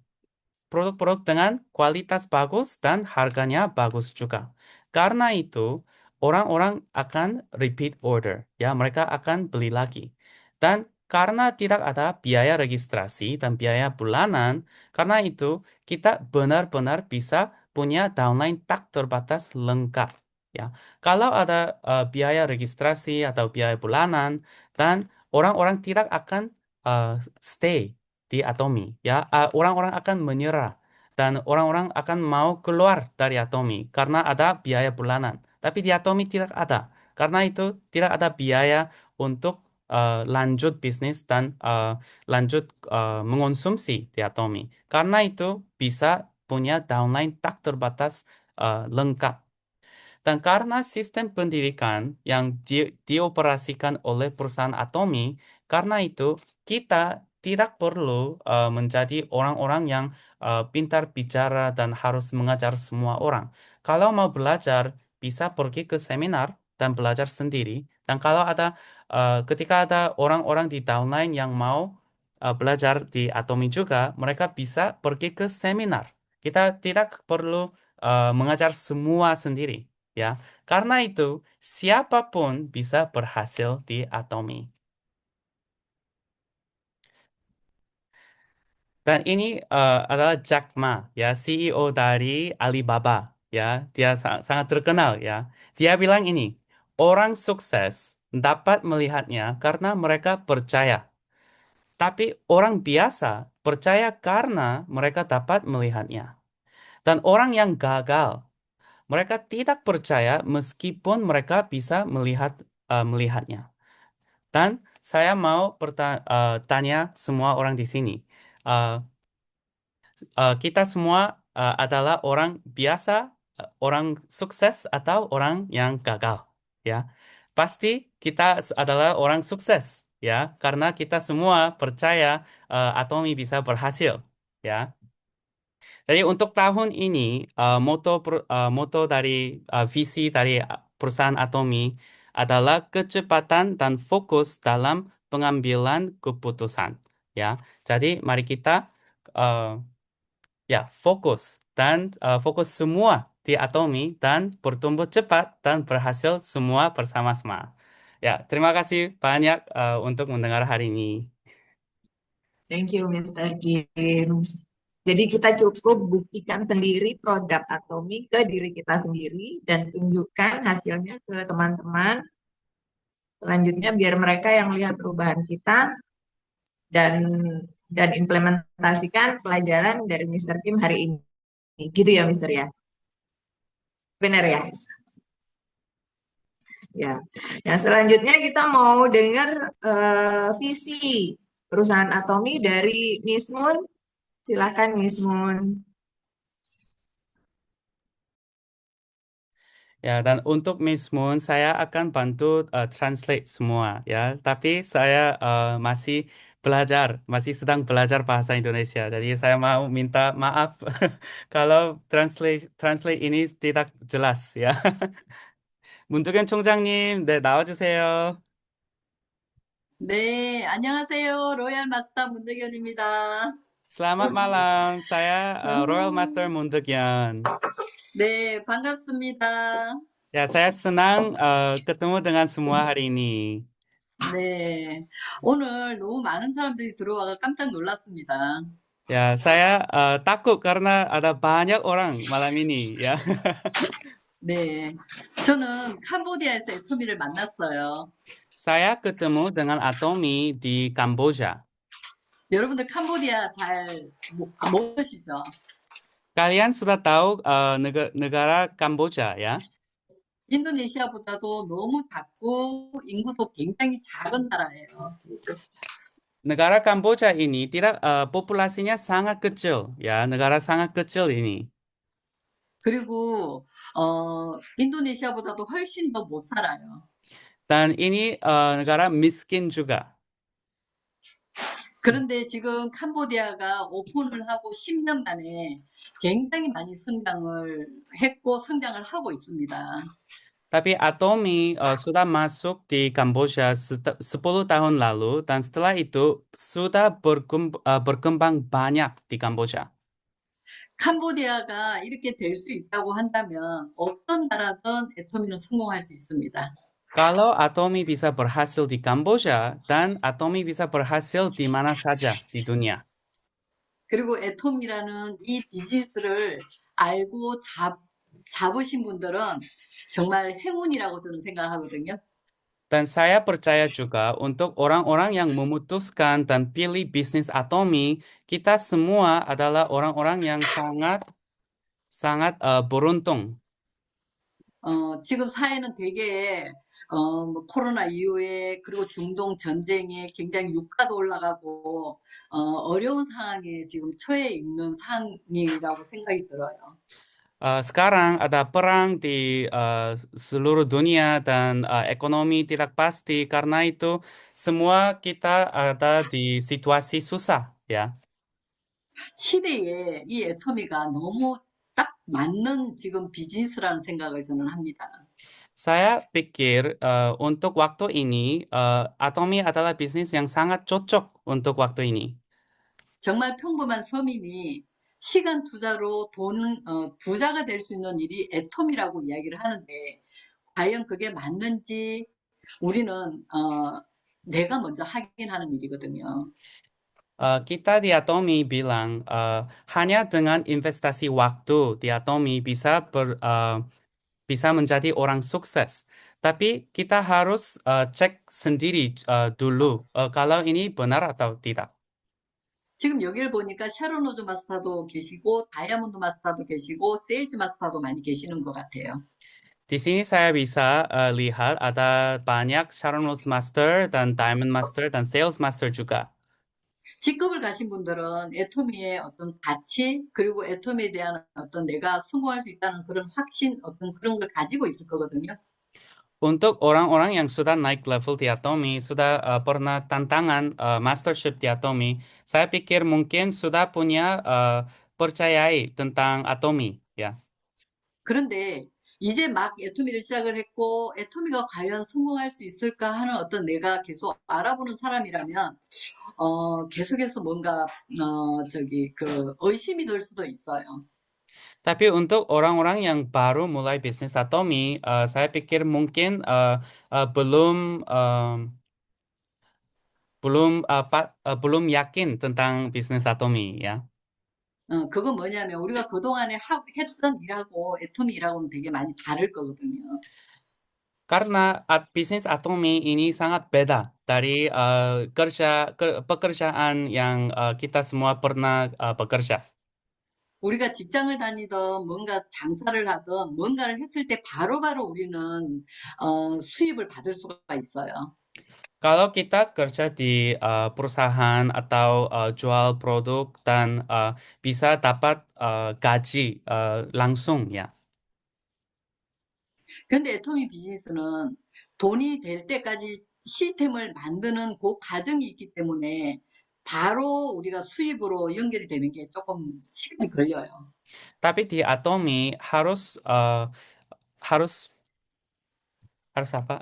produk-produk dengan kualitas bagus dan harganya bagus juga. Karena itu, orang-orang akan repeat order, ya, mereka akan beli lagi. Dan karena tidak ada biaya registrasi dan biaya bulanan, karena itu kita benar-benar bisa punya downline tak terbatas lengkap. Ya, kalau ada biaya registrasi atau biaya bulanan, dan orang-orang tidak akan stay di Atomi, ya, orang-orang akan menyerah dan orang-orang akan mau keluar dari Atomi karena ada biaya bulanan. Tapi di Atomi tidak ada. Karena itu tidak ada biaya untuk lanjut bisnis dan lanjut mengonsumsi di Atomi. Karena itu bisa punya downline tak terbatas lengkap. Dan karena sistem pendidikan yang dioperasikan oleh perusahaan Atomi, karena itu kita tidak perlu menjadi orang-orang yang pintar bicara dan harus mengajar semua orang. Kalau mau belajar, bisa pergi ke seminar dan belajar sendiri. Dan kalau ada ketika ada orang-orang di downline yang mau belajar di Atomi juga, mereka bisa pergi ke seminar. Kita tidak perlu mengajar semua sendiri. Ya, karena itu siapapun bisa berhasil di Atomi. Dan ini adalah Jack Ma, ya, CEO dari Alibaba, ya, dia sangat terkenal, ya. Dia bilang ini, orang sukses dapat melihatnya karena mereka percaya. Tapi orang biasa percaya karena mereka dapat melihatnya. Dan orang yang gagal, mereka tidak percaya meskipun mereka bisa melihatnya. Dan saya mau tanya semua orang di sini. Uh, kita semua adalah orang biasa, orang sukses atau orang yang gagal, ya. Pasti kita adalah orang sukses, ya, karena kita semua percaya Atomi bisa berhasil, ya. Jadi untuk tahun ini moto dari visi dari perusahaan Atomi adalah kecepatan dan fokus dalam pengambilan keputusan, ya. Jadi mari kita uh, ya fokus dan fokus semua di Atomi dan bertumbuh cepat dan berhasil semua bersama-sama. Ya, terima kasih banyak untuk mendengar hari ini. Thank you, Mr. Kim. Jadi kita cukup buktikan sendiri produk Atomi ke diri kita sendiri dan tunjukkan hasilnya ke teman-teman. Selanjutnya biar mereka yang lihat perubahan kita dan implementasikan pelajaran dari Mr. Kim hari ini. Gitu ya, Mr. ya. Benar ya? Ya. Yang selanjutnya kita mau dengar visi perusahaan Atomi dari Miss Moon. Silakan Miss Moon. Ya, dan untuk Miss Moon, saya akan bantu translate semua, ya. Tapi saya masih sedang belajar bahasa Indonesia. Jadi saya mau minta maaf kalau translate ini tidak jelas, ya. 문두견 총장님, 네, 나와주세요. 네, 안녕하세요. 로얄 마스터 문대견입니다. Selamat malam, saya Royal Master 문두견. 네, 반갑습니다. Ya, saya senang ketemu dengan semua hari ini. 네, 오늘 너무 많은 사람들이 들어와서 깜짝 놀랐습니다. Ya, saya takut karena ada banyak orang malam ini, ya. 네, 저는 캄보디아에서 애터미를 만났어요. Saya ketemu dengan Atomi di Kamboja. 여러분들 캄보디아 잘 모르시죠? Kalian sudah tahu negara Kamboja, ya? 인도네시아보다도 너무 작고 인구도 굉장히 작은 나라예요. Negara Kamboja ini tidak populasinya sangat kecil, ya. Negara sangat kecil ini. 그리고 인도네시아보다도 훨씬 더 못 살아요. Dan ini negara miskin juga. 그런데 지금 캄보디아가 오픈을 하고 10년 만에 굉장히 많이 성장을 했고 성장을 하고 있습니다. Tapi Atomi sudah masuk di Kamboja 10 tahun lalu dan setelah itu sudah berkembang banyak di Kamboja. 캄보디아가 이렇게 될 수 있다고 한다면 어떤 나라든 애터미는 성공할 수 있습니다. Kalau Atomi bisa berhasil di Kamboja dan Atomi bisa berhasil di mana saja di dunia. 그리고 애톰이라는 이 비즈니스를 알고 잡으신 분들은 정말 행운이라고 저는 생각하거든요. Dan saya percaya juga untuk orang-orang yang memutuskan dan pilih bisnis Atomi, kita semua adalah orang-orang yang sangat beruntung. 지금 사회는 되게 뭐 코로나 이후에 그리고 중동 전쟁에 굉장히 유가도 올라가고 어려운 상황에 지금 처해 있는 상황이라고 생각이 들어요. Sekarang ada perang di seluruh dunia dan ekonomi tidak pasti. Karena itu semua kita ada di situasi susah, ya. 시대에 이 애터미가 너무 딱 맞는 지금 비즈니스라는 생각을 저는 합니다. Saya pikir untuk waktu ini Atomi adalah bisnis yang sangat cocok untuk waktu ini. 정말 평범한 서민이 시간 투자로 부자가 될 수 있는 일이 애터미라고 이야기를 하는데 과연 그게 맞는지 우리는 내가 먼저 확인하는 일이거든요. Kita di Atomi bilang hanya dengan investasi waktu di Atomi bisa menjadi orang sukses. Tapi kita harus cek sendiri dulu kalau ini benar atau tidak. 지금 여기를 보니까 샤론 로즈 마스터도 계시고 다이아몬드 마스터도 계시고 세일즈 마스터도 많이 계시는 것 같아요. Di sini saya bisa lihat ada banyak Sharon Rose Master dan Diamond Master dan Sales Master juga. 직급을 가신 분들은 애토미의 어떤 가치 그리고 애토미에 대한 어떤 내가 성공할 수 있다는 그런 확신 어떤 그런 걸 가지고 있을 거거든요. Untuk orang-orang yang sudah naik level di Atomi, sudah pernah tantangan mastership di Atomi, saya pikir mungkin sudah punya percayai tentang Atomi, ya. 그런데 이제 막 애토미를 시작을 했고 애토미가 과연 성공할 수 있을까 하는 어떤 내가 계속 알아보는 사람이라면 계속해서 뭔가 의심이 들 수도 있어요. Tapi untuk orang-orang yang baru mulai bisnis Atomi, saya pikir mungkin belum yakin tentang bisnis Atomi, ya. 그건 뭐냐면 우리가 그동안에 했던 일하고 애토미 일하고는 되게 많이 다를 거거든요. Karena bisnis Atomi ini sangat beda dari pekerjaan yang kita semua pernah bekerja. 우리가 직장을 다니던 뭔가 장사를 하던 뭔가를 했을 때 바로바로 우리는 수입을 받을 수가 있어요. Kalau kita kerja di perusahaan atau jual produk dan bisa dapat gaji langsung, ya. 근데 애토미 비즈니스는 돈이 될 때까지 시스템을 만드는 그 과정이 있기 때문에 바로 우리가 수입으로 연결이 되는 게 조금 시간이 걸려요. Tapi di Atomi harus harus apa?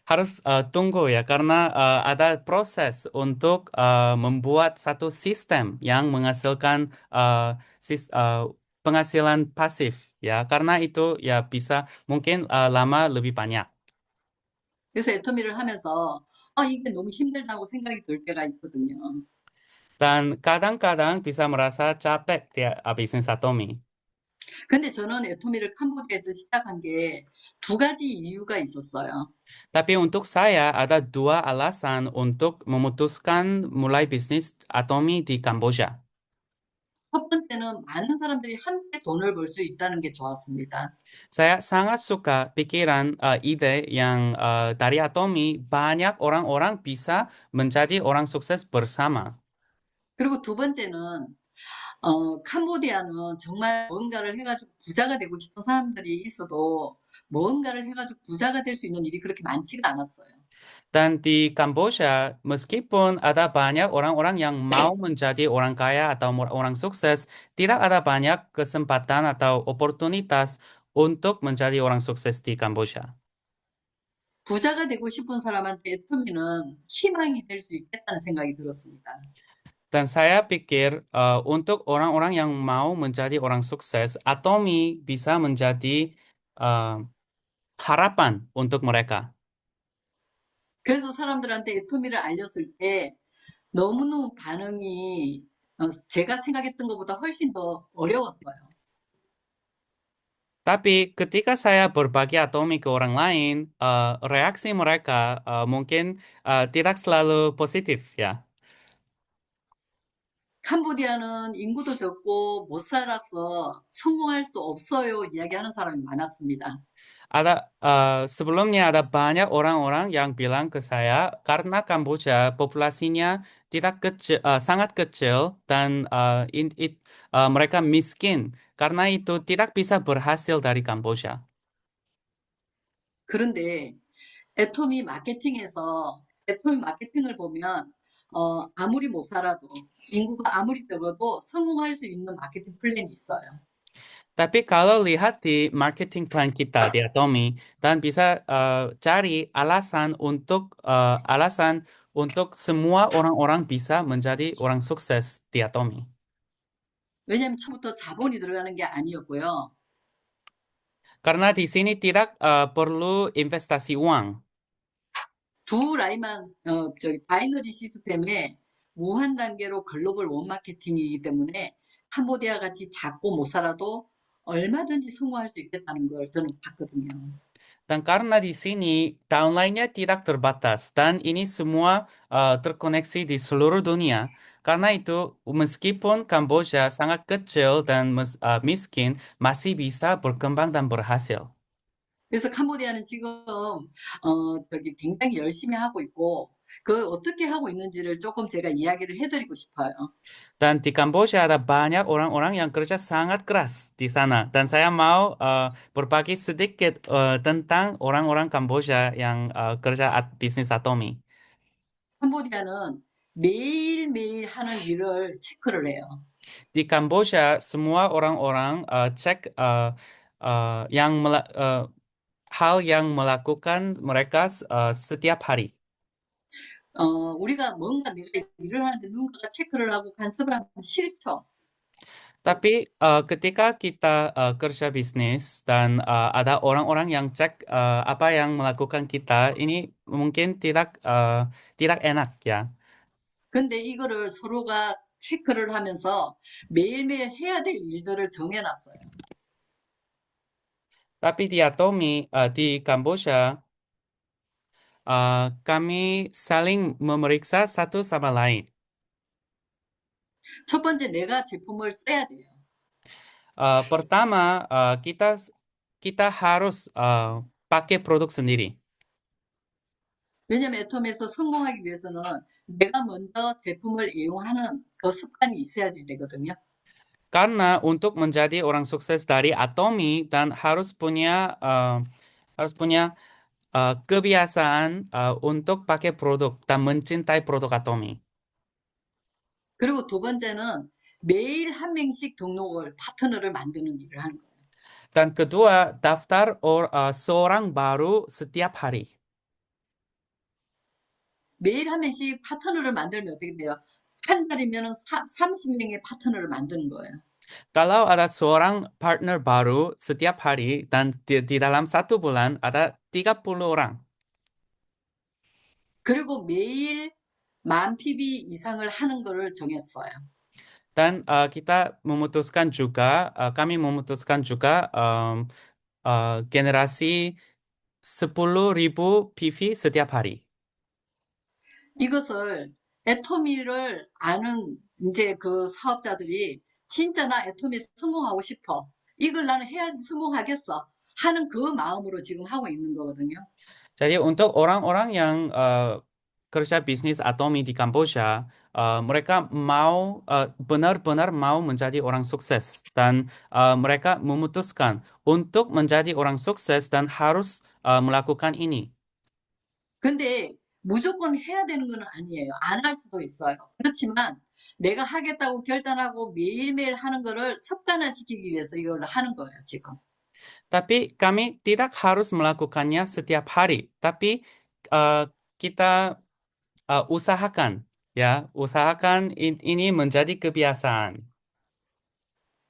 Harus tunggu ya, karena ada proses untuk membuat satu sistem yang menghasilkan penghasilan pasif ya. Karena itu ya bisa mungkin lama lebih banyak. 그래서 애터미를 하면서 이게 너무 힘들다고 생각이 들 때가 있거든요. Dan kadang-kadang bisa merasa capek di bisnis Atomi. 근데 저는 애터미를 캄보디아에서 시작한 게 두 가지 이유가 있었어요. Tapi untuk saya ada dua alasan untuk memutuskan mulai bisnis Atomi di Kamboja. 첫 번째는 많은 사람들이 함께 돈을 벌 수 있다는 게 좋았습니다. Saya sangat suka pikiran ide yang dari Atomi banyak orang-orang bisa menjadi orang sukses bersama. 그리고 두 번째는 캄보디아는 정말 뭔가를 해가지고 부자가 되고 싶은 사람들이 있어도 뭔가를 해가지고 부자가 될 수 있는 일이 그렇게 많지가 않았어요. Dan di Kamboja, meskipun ada banyak orang-orang yang mau menjadi orang kaya atau orang sukses, tidak ada banyak kesempatan atau oportunitas untuk menjadi orang sukses di Kamboja. 부자가 되고 싶은 사람한테 애터미는 희망이 될 수 있겠다는 생각이 들었습니다. Dan saya pikir untuk orang-orang yang mau menjadi orang sukses, Atomi bisa menjadi harapan untuk mereka. 그래서 사람들한테 애터미를 알렸을 때 너무너무 반응이 제가 생각했던 것보다 훨씬 더 어려웠어요. Tapi ketika saya berbagi Atomi ke orang lain, reaksi mereka mungkin tidak selalu positif ya. 캄보디아는 인구도 적고 못 살아서 성공할 수 없어요 이야기하는 사람이 많았습니다. Sebelumnya ada banyak orang-orang yang bilang ke saya karena Kamboja populasinya sangat kecil dan mereka miskin. Karena itu tidak bisa berhasil dari Kamboja. 그런데 애토미 마케팅을 보면 아무리 못 살아도 인구가 아무리 적어도 성공할 수 있는 마케팅 플랜이 있어요. Tapi kalau lihat di marketing plan kita di Atomi dan bisa cari alasan untuk semua orang-orang bisa menjadi orang sukses di Atomi. 왜냐하면 처음부터 자본이 들어가는 게 아니었고요. Karena di sini tidak perlu investasi uang. 두 라인만 바이너리 시스템에 무한 단계로 글로벌 원 마케팅이기 때문에 캄보디아 같이 작고 못 살아도 얼마든지 성공할 수 있겠다는 걸 저는 봤거든요. Dan karena di sini downline-nya tidak terbatas dan ini semua terkoneksi di seluruh dunia. Karena itu meskipun Kamboja sangat kecil dan miskin masih bisa berkembang dan berhasil. 그래서 캄보디아는 지금 굉장히 열심히 하고 있고 그 어떻게 하고 있는지를 조금 제가 이야기를 해드리고 싶어요. Dan di Kamboja ada banyak orang-orang yang kerja sangat keras di sana. Dan saya mau berbagi sedikit tentang orang-orang Kamboja yang kerja bisnis atomi. 캄보디아는 매일매일 하는 일을 체크를 해요. Di Kamboja semua orang-orang cek hal yang melakukan mereka setiap hari. 우리가 뭔가 내가 일을 하는데 누군가가 체크를 하고 간섭을 하면 싫죠. Tapi ketika kita kerja bisnis dan ada orang-orang yang cek apa yang melakukan kita, ini mungkin tidak enak ya. 근데 이거를 서로가 체크를 하면서 매일매일 해야 될 일들을 정해놨어요. Tapi di Atomi di Kamboja kami saling memeriksa satu sama lain. 첫 번째, 내가 제품을 써야 돼요. Pertama kita harus pakai produk sendiri. 왜냐면 애톰에서 성공하기 위해서는 내가 먼저 제품을 이용하는 그 습관이 있어야지 되거든요. Karena untuk menjadi orang sukses dari Atomi dan harus punya kebiasaan untuk pakai produk dan mencintai produk Atomi. 그리고 두 번째는 매일 한 명씩 등록을 파트너를 만드는 일을 하는 거예요. Dan kedua, daftar seorang baru setiap hari. 매일 한 명씩 파트너를 만들면 어떻게 돼요? 한 달이면 30명의 파트너를 만드는 거예요. Kalau ada seorang partner baru setiap hari dan di dalam 1 bulan ada 30 orang. 그리고 매일 10,000 PB 이상을 하는 거를 정했어요. Dan kami memutuskan juga generasi 10.000 PV setiap hari. 이것을 애토미를 아는 이제 그 사업자들이 진짜 나 애토미 성공하고 싶어. 이걸 나는 해야지 성공하겠어. 하는 그 마음으로 지금 하고 있는 거거든요. Jadi untuk orang-orang yang kerja bisnis Atomi di Kamboja, mereka mau benar-benar mau menjadi orang sukses dan mereka memutuskan untuk menjadi orang sukses dan harus melakukan ini. 근데 무조건 해야 되는 건 아니에요. 안 할 수도 있어요. 그렇지만 내가 하겠다고 결단하고 매일매일 하는 거를 습관화시키기 위해서 이걸 하는 거예요, 지금. Tapi kami tidak harus melakukannya setiap hari, tapi kita usahakan ini menjadi kebiasaan.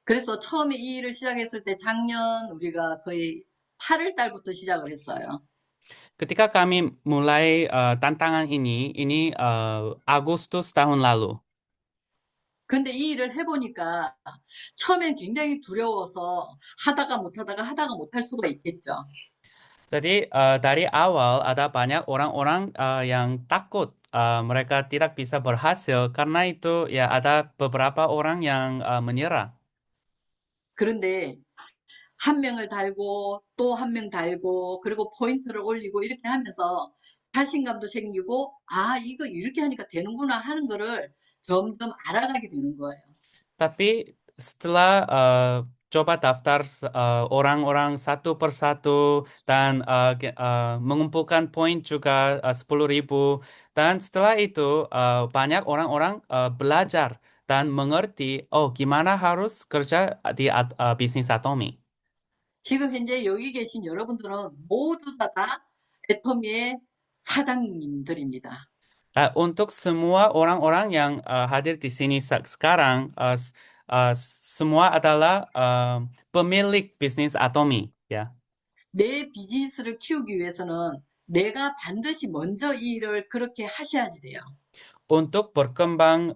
그래서 처음에 이 일을 시작했을 때 작년 우리가 거의 8월 달부터 시작을 했어요. Ketika kami mulai tantangan ini Agustus tahun lalu. 근데 이 일을 해보니까 처음엔 굉장히 두려워서 하다가 못할 수가 있겠죠. Jadi dari awal ada banyak orang-orang yang takut mereka tidak bisa berhasil karena itu ya ada beberapa orang yang menyerah. 그런데 한 명을 달고 또 한 명 달고 그리고 포인트를 올리고 이렇게 하면서 자신감도 생기고 아 이거 이렇게 하니까 되는구나 하는 거를 점점 알아가게 되는 거예요. Tapi setelah coba daftar orang-orang satu persatu dan mengumpulkan poin juga 10.000 dan setelah itu banyak orang-orang belajar dan mengerti gimana harus kerja di bisnis Atomi. 지금 현재 여기 계신 여러분들은 모두 다 애터미의 사장님들입니다. Untuk semua orang-orang yang hadir di sini sekarang, semua adalah pemilik bisnis Atomi, ya. 내 비즈니스를 키우기 위해서는 내가 반드시 먼저 이 일을 그렇게 하셔야지 돼요. Untuk berkembang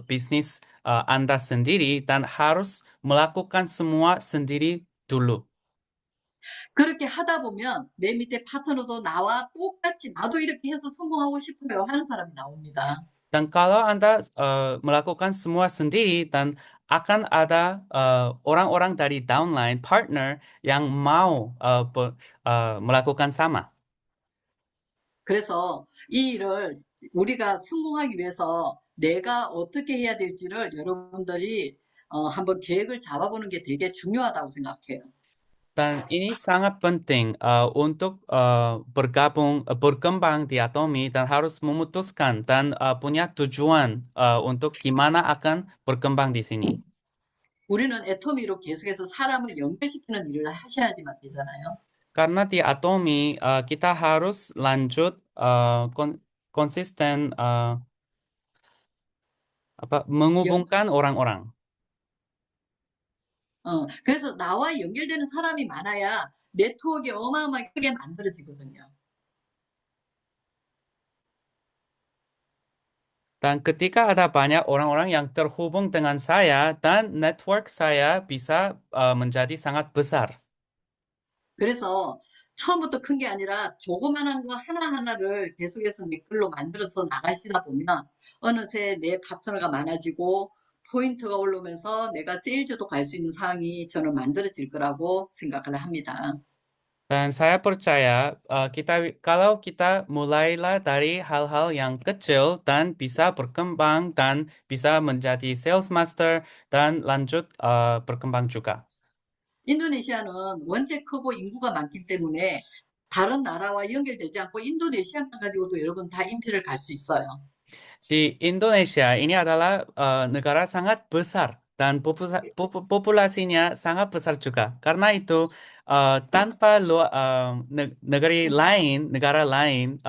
bisnis Anda sendiri dan harus melakukan semua sendiri dulu. 그렇게 하다 보면 내 밑에 파트너도 나와 똑같이 나도 이렇게 해서 성공하고 싶어요 하는 사람이 나옵니다. Dan kalau Anda melakukan semua sendiri dan akan ada orang-orang dari downline partner yang mau melakukan sama. 그래서 이 일을 우리가 성공하기 위해서 내가 어떻게 해야 될지를 여러분들이 한번 계획을 잡아보는 게 되게 중요하다고 생각해요. Dan ini sangat penting untuk berkembang di Atomi dan harus memutuskan dan punya tujuan untuk gimana akan berkembang di sini. 우리는 애토미로 계속해서 사람을 연결시키는 일을 하셔야지만 되잖아요. Karena di Atomi kita harus lanjut konsisten menghubungkan orang-orang. 그래서 나와 연결되는 사람이 많아야 네트워크가 어마어마하게 크게 만들어지거든요. Dan ketika ada banyak orang-orang yang terhubung dengan saya dan network saya bisa menjadi sangat besar. 그래서 처음부터 큰 게 아니라 조그만한 거 하나하나를 계속해서 내 걸로 만들어서 나가시다 보면 어느새 내 파트너가 많아지고 포인트가 올라오면서 내가 세일즈도 갈 수 있는 상황이 저는 만들어질 거라고 생각을 합니다. Dan saya percaya kalau kita mulailah dari hal-hal yang kecil dan bisa berkembang dan bisa menjadi sales master dan lanjut berkembang juga. 인도네시아는 원체 크고 인구가 많기 때문에 다른 나라와 연결되지 않고 인도네시아만 가지고도 여러분 다 임페를 갈 수 있어요. Di Indonesia ini adalah negara sangat besar dan populasinya sangat besar juga. Karena itu tanpa negara lain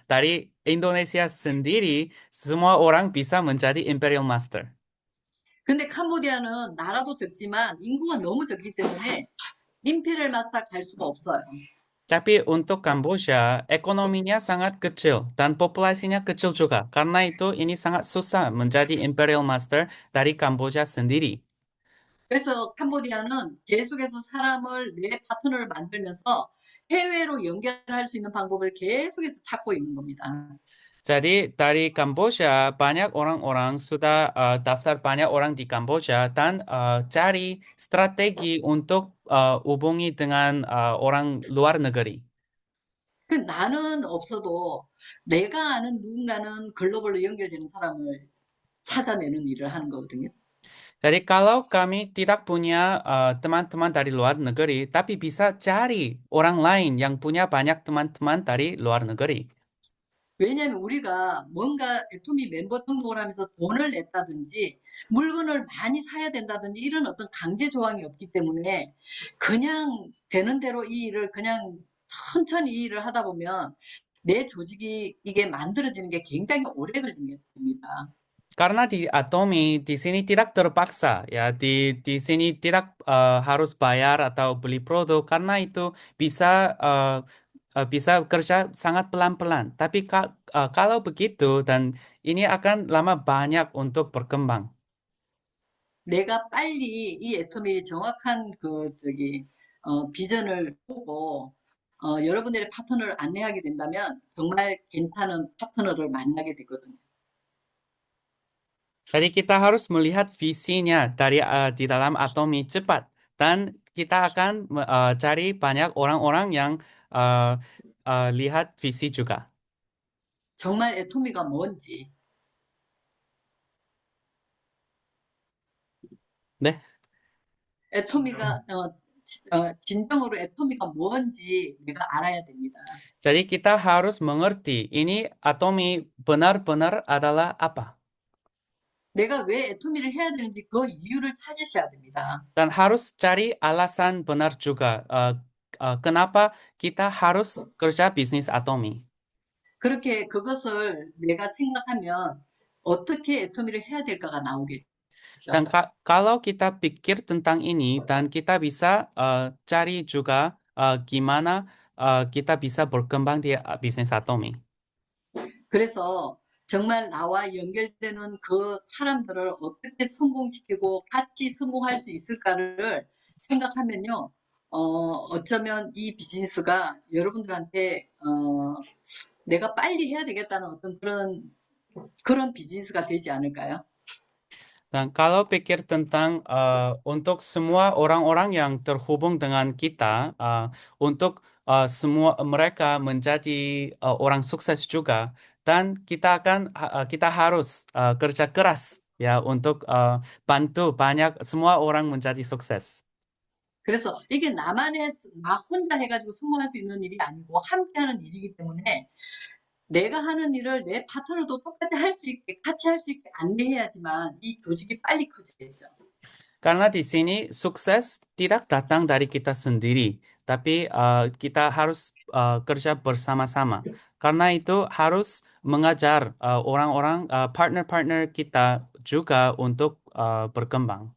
dari Indonesia sendiri, semua orang bisa menjadi Imperial Master. 근데 캄보디아는 나라도 적지만 인구가 너무 적기 때문에 임페리얼 마스터 갈 수가 없어요. Tapi untuk Kamboja, ekonominya sangat kecil dan populasinya kecil juga. Karena itu ini sangat susah menjadi Imperial Master dari Kamboja sendiri. 그래서 캄보디아는 계속해서 사람을 내 파트너를 만들면서 해외로 연결할 수 있는 방법을 계속해서 찾고 있는 겁니다. Jadi dari Kamboja banyak orang-orang sudah daftar banyak orang di Kamboja dan cari strategi untuk hubungi dengan orang luar negeri. 나는 없어도 내가 아는 누군가는 글로벌로 연결되는 사람을 찾아내는 일을 하는 거거든요. Jadi kalau kami tidak punya teman-teman dari luar negeri, tapi bisa cari orang lain yang punya banyak teman-teman dari luar negeri. 왜냐하면 우리가 뭔가 애토미 멤버 등록을 하면서 돈을 냈다든지 물건을 많이 사야 된다든지 이런 어떤 강제 조항이 없기 때문에 그냥 되는 대로 이 일을 그냥 천천히 이 일을 하다 보면 내 조직이 이게 만들어지는 게 굉장히 오래 걸리게 됩니다. Karena di Atomi di sini tidak terpaksa ya di sini tidak harus bayar atau beli produk karena itu bisa kerja sangat pelan-pelan. Tapi kalau begitu dan ini akan lama banyak untuk berkembang. 내가 빨리 이 애토미의 정확한 비전을 보고 여러분들의 파트너를 안내하게 된다면 정말 괜찮은 파트너를 만나게 되거든요. Jadi kita harus melihat visinya di dalam Atomi cepat dan kita akan cari banyak orang-orang yang lihat visi juga. 정말 애토미가 뭔지. 네. 애토미가 진정으로 애토미가 뭔지 내가 알아야 됩니다. Jadi kita harus mengerti ini Atomi benar-benar adalah apa. 내가 왜 애토미를 해야 되는지 그 이유를 찾으셔야 됩니다. Dan harus cari alasan benar juga kenapa kita harus kerja bisnis Atomi. 그렇게 그것을 내가 생각하면 어떻게 애토미를 해야 될까가 나오겠죠. Dan kalau kita pikir tentang ini dan kita bisa cari juga gimana kita bisa berkembang di bisnis Atomi. 그래서 정말 나와 연결되는 그 사람들을 어떻게 성공시키고 같이 성공할 수 있을까를 생각하면요. 어쩌면 이 비즈니스가 여러분들한테 내가 빨리 해야 되겠다는 어떤 그런 비즈니스가 되지 않을까요? Dan kalau pikir tentang untuk semua orang-orang yang terhubung dengan kita, untuk semua mereka menjadi orang sukses juga, dan kita harus kerja keras ya untuk bantu banyak semua orang menjadi sukses. 그래서 이게 나 혼자 해가지고 성공할 수 있는 일이 아니고 함께하는 일이기 때문에 내가 하는 일을 내 파트너도 똑같이 할 수 있게, 같이 할 수 있게 안내해야지만 이 조직이 빨리 커지겠죠. Karena di sini sukses tidak datang dari kita sendiri, tapi kita harus kerja bersama-sama. Karena itu harus mengajar orang-orang partner-partner kita juga untuk berkembang.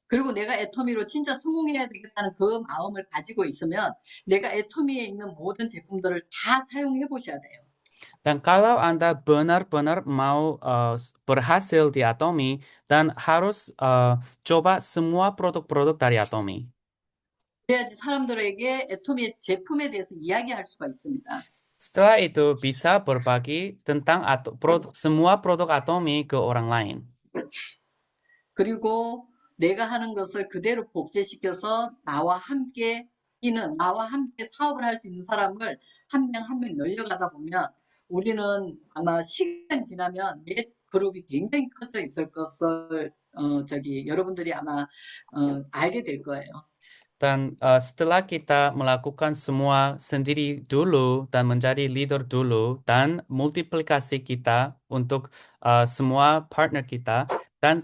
그리고 내가 애터미로 진짜 성공해야 되겠다는 그 마음을 가지고 있으면 내가 애터미에 있는 모든 제품들을 다 사용해 보셔야 돼요. Dan kalau Anda benar-benar mau berhasil di Atomy, dan harus coba semua produk-produk dari Atomy. 그래야지 사람들에게 애터미의 제품에 대해서 이야기할 수가 있습니다. Setelah itu bisa berbagi tentang semua produk Atomy ke orang lain. 그리고 내가 하는 것을 그대로 복제시켜서 나와 함께 사업을 할 수 있는 사람을 한 명 한 명 늘려가다 보면 우리는 아마 시간이 지나면 내 그룹이 굉장히 커져 있을 것을 여러분들이 아마 알게 될 거예요. Dan setelah kita melakukan semua sendiri dulu dan menjadi leader dulu dan multiplikasi kita untuk semua partner kita, dan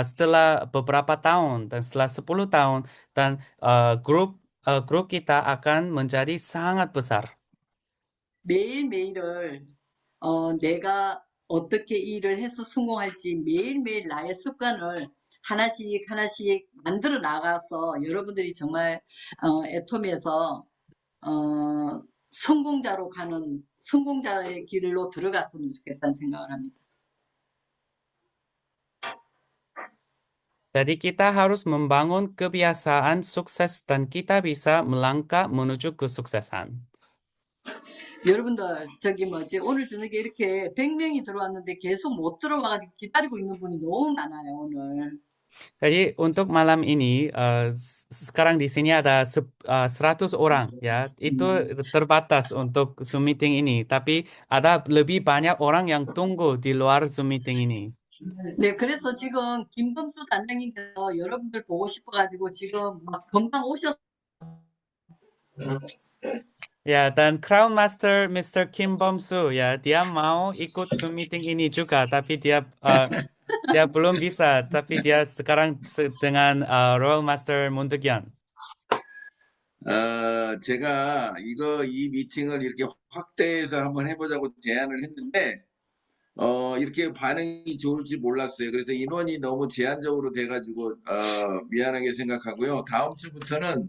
setelah beberapa tahun dan setelah 10 tahun dan grup kita akan menjadi sangat besar. 매일매일을 내가 어떻게 일을 해서 성공할지 매일매일 나의 습관을 하나씩 만들어 나가서 여러분들이 정말 애톰에서 성공자의 길로 들어갔으면 좋겠다는 생각을 합니다. Jadi kita harus membangun kebiasaan sukses dan kita bisa melangkah menuju kesuksesan. 여러분들 오늘 저녁에 이렇게 100명이 들어왔는데 계속 못 들어와가지고 기다리고 있는 분이 너무 많아요 오늘. Jadi untuk malam ini sekarang di sini ada 100 orang ya, itu terbatas untuk Zoom meeting ini, tapi ada lebih banyak orang yang tunggu di luar Zoom meeting ini. 네, 그래서 지금 김범수 단장님께서 여러분들 보고 싶어가지고 지금 막 금방 오셨. Ya, dan Crown Master Mr. Kim Bom-soo ya, dia mau ikut Zoom meeting ini juga, tapi dia belum bisa, tapi dia sekarang dengan Royal Master Moon Deok-yeon. 제가 이 미팅을 이렇게 확대해서 한번 해보자고 제안을 했는데, 이렇게 반응이 좋을지 몰랐어요. 그래서 인원이 너무 제한적으로 돼가지고, 미안하게 생각하고요. 다음 주부터는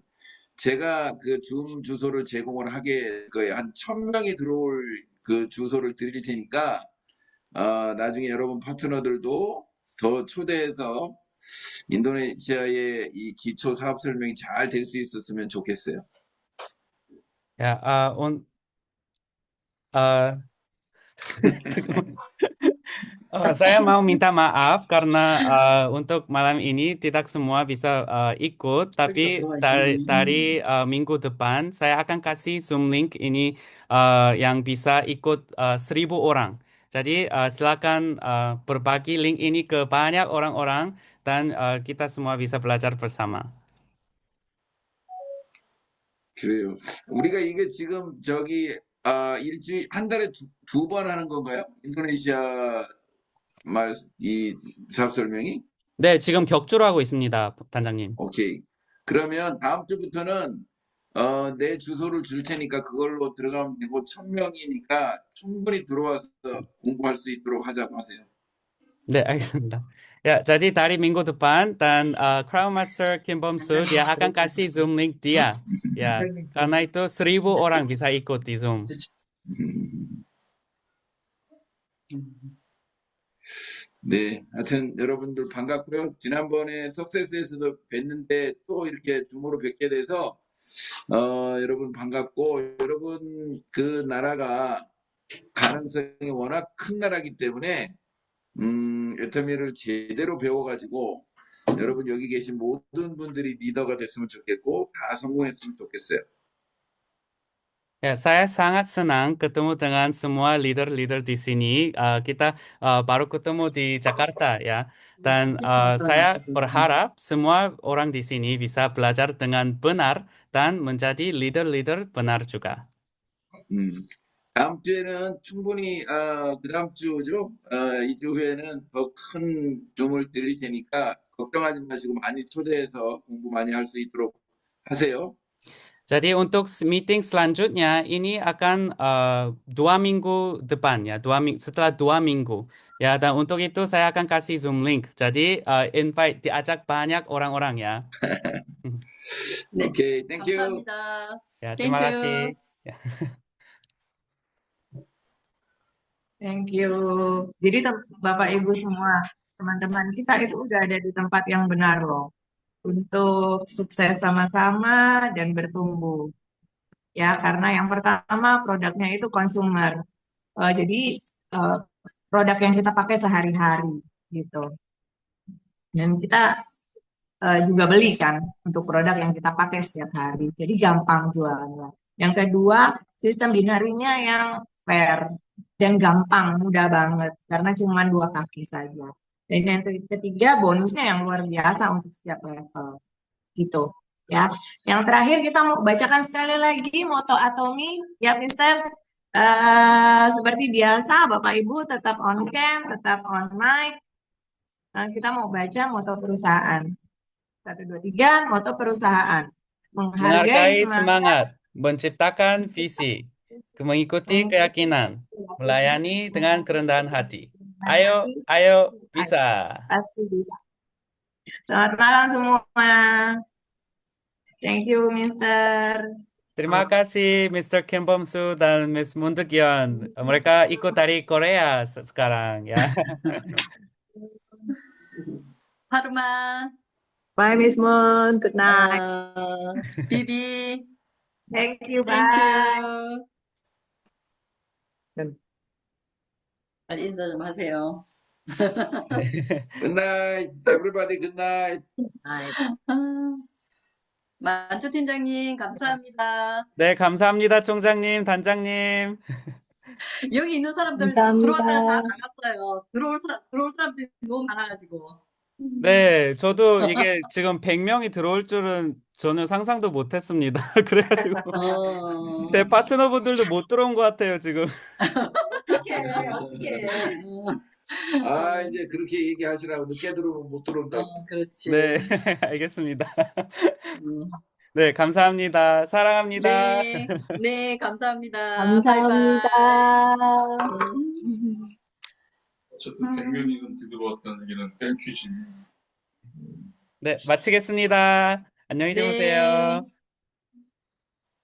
제가 그 줌 주소를 제공을 하게 될 거예요. 한 1000명이 들어올 그 주소를 드릴 테니까, 나중에 여러분 파트너들도 더 초대해서 인도네시아의 이 기초 사업 설명이 잘 될 수 있었으면 좋겠어요. Ya, saya mau minta maaf karena untuk malam ini tidak semua bisa ikut, tapi dari minggu depan saya akan kasih Zoom link ini yang bisa ikut 1000 orang. Jadi silakan berbagi link ini ke banyak orang-orang dan kita semua bisa belajar bersama. 그래요. 우리가 이게 지금 한 달에 두 번 하는 건가요? 인도네시아 이 사업 설명이? 네, 지금 격주로 하고 있습니다, 단장님. 오케이. 그러면 다음 주부터는 내 주소를 줄 테니까 그걸로 들어가면 되고 1000명이니까 충분히 들어와서 공부할 수 있도록 하자고 하세요. 네, 알겠습니다. Ya, jadi dari minggu depan dan Crown Master Kim Bom-soo dia akan kasih Zoom link dia. Ya, karena itu 1000 orang bisa ikut di Zoom. 네, 하여튼 여러분들 반갑고요. 지난번에 석세스에서도 뵀는데 또 이렇게 줌으로 뵙게 돼서 여러분 반갑고, 여러분 그 나라가 가능성이 워낙 큰 나라이기 때문에 애터미를 제대로 배워가지고 여러분 여기 계신 모든 분들이 리더가 됐으면 좋겠고 다 성공했으면 좋겠어요. Ya, saya sangat senang ketemu dengan semua leader-leader di sini. Kita baru ketemu di Jakarta ya. Dan saya berharap semua orang di sini bisa belajar dengan benar dan menjadi leader-leader benar juga. 다음 주에는 충분히 그 다음 주죠. 2주 후에는 더 큰 줌을 드릴 테니까 걱정하지 마시고 많이 초대해서 공부 많이 할 수 있도록 하세요. Jadi untuk meeting selanjutnya ini akan 2 minggu depan ya, setelah 2 minggu ya. Dan untuk itu saya akan kasih Zoom link. Jadi invite diajak banyak orang-orang ya. 네, 오케이, 땡큐. 감사합니다. Ya, terima Thank you. kasih. Ya. Thank you. Jadi Bapak Ibu semua, teman-teman kita itu udah ada di tempat yang benar loh. Untuk sukses sama-sama dan bertumbuh. Ya, karena yang pertama produknya itu consumer. Jadi produk yang kita pakai sehari-hari gitu. Dan kita juga beli kan untuk produk yang kita pakai setiap hari. Jadi gampang jualnya. Yang kedua, sistem binarinya yang fair dan gampang, mudah banget karena cuma 2 kaki saja. Dan yang ketiga, bonusnya yang luar biasa untuk setiap level. Gitu. Ya. Yang terakhir kita mau bacakan sekali lagi moto Atomi ya, Mister. Seperti biasa, Bapak Ibu tetap on cam, tetap on mic. Kita mau baca moto perusahaan. 1, 2, 3, moto perusahaan. Menghargai semangat, menciptakan visi, mengikuti keyakinan, melayani dengan kerendahan hati. Ayo, bisa. Pasti bisa. Selamat malam semua. Thank you, Mister. Terima kasih Mr. Kim Bom-soo dan Miss Moon Deok-yeon. Mereka ikut dari Korea sekarang ya. 파르마, Bye, Miss Moon. Good night. 비비, Thank you, thank bye. you. 빨리 인사 좀 하세요. Good night, everybody. Good night. Night. 만주 팀장님, 감사합니다. 네, 감사합니다, 총장님, 단장님. 여기 있는 사람들 감사합니다. 들어왔다가 다 나갔어요. 들어올 사람들이 너무 많아가지고. 네, 저도 이게 지금 100명이 들어올 줄은 전혀 상상도 못했습니다. 그래가지고 제 파트너분들도 못 들어온 것 같아요, 지금. 어떡해. 이제 그렇게 얘기하시라고. 늦게 들어오면 못 들어온다고. 그렇지. 네, 알겠습니다. 네, 감사합니다. 사랑합니다. 네, 네, 감사합니다. 감사합니다. 어쨌든 100명이면 들어왔다는 얘기는 땡큐지. 네, 마치겠습니다. 안녕히 네. 주무세요.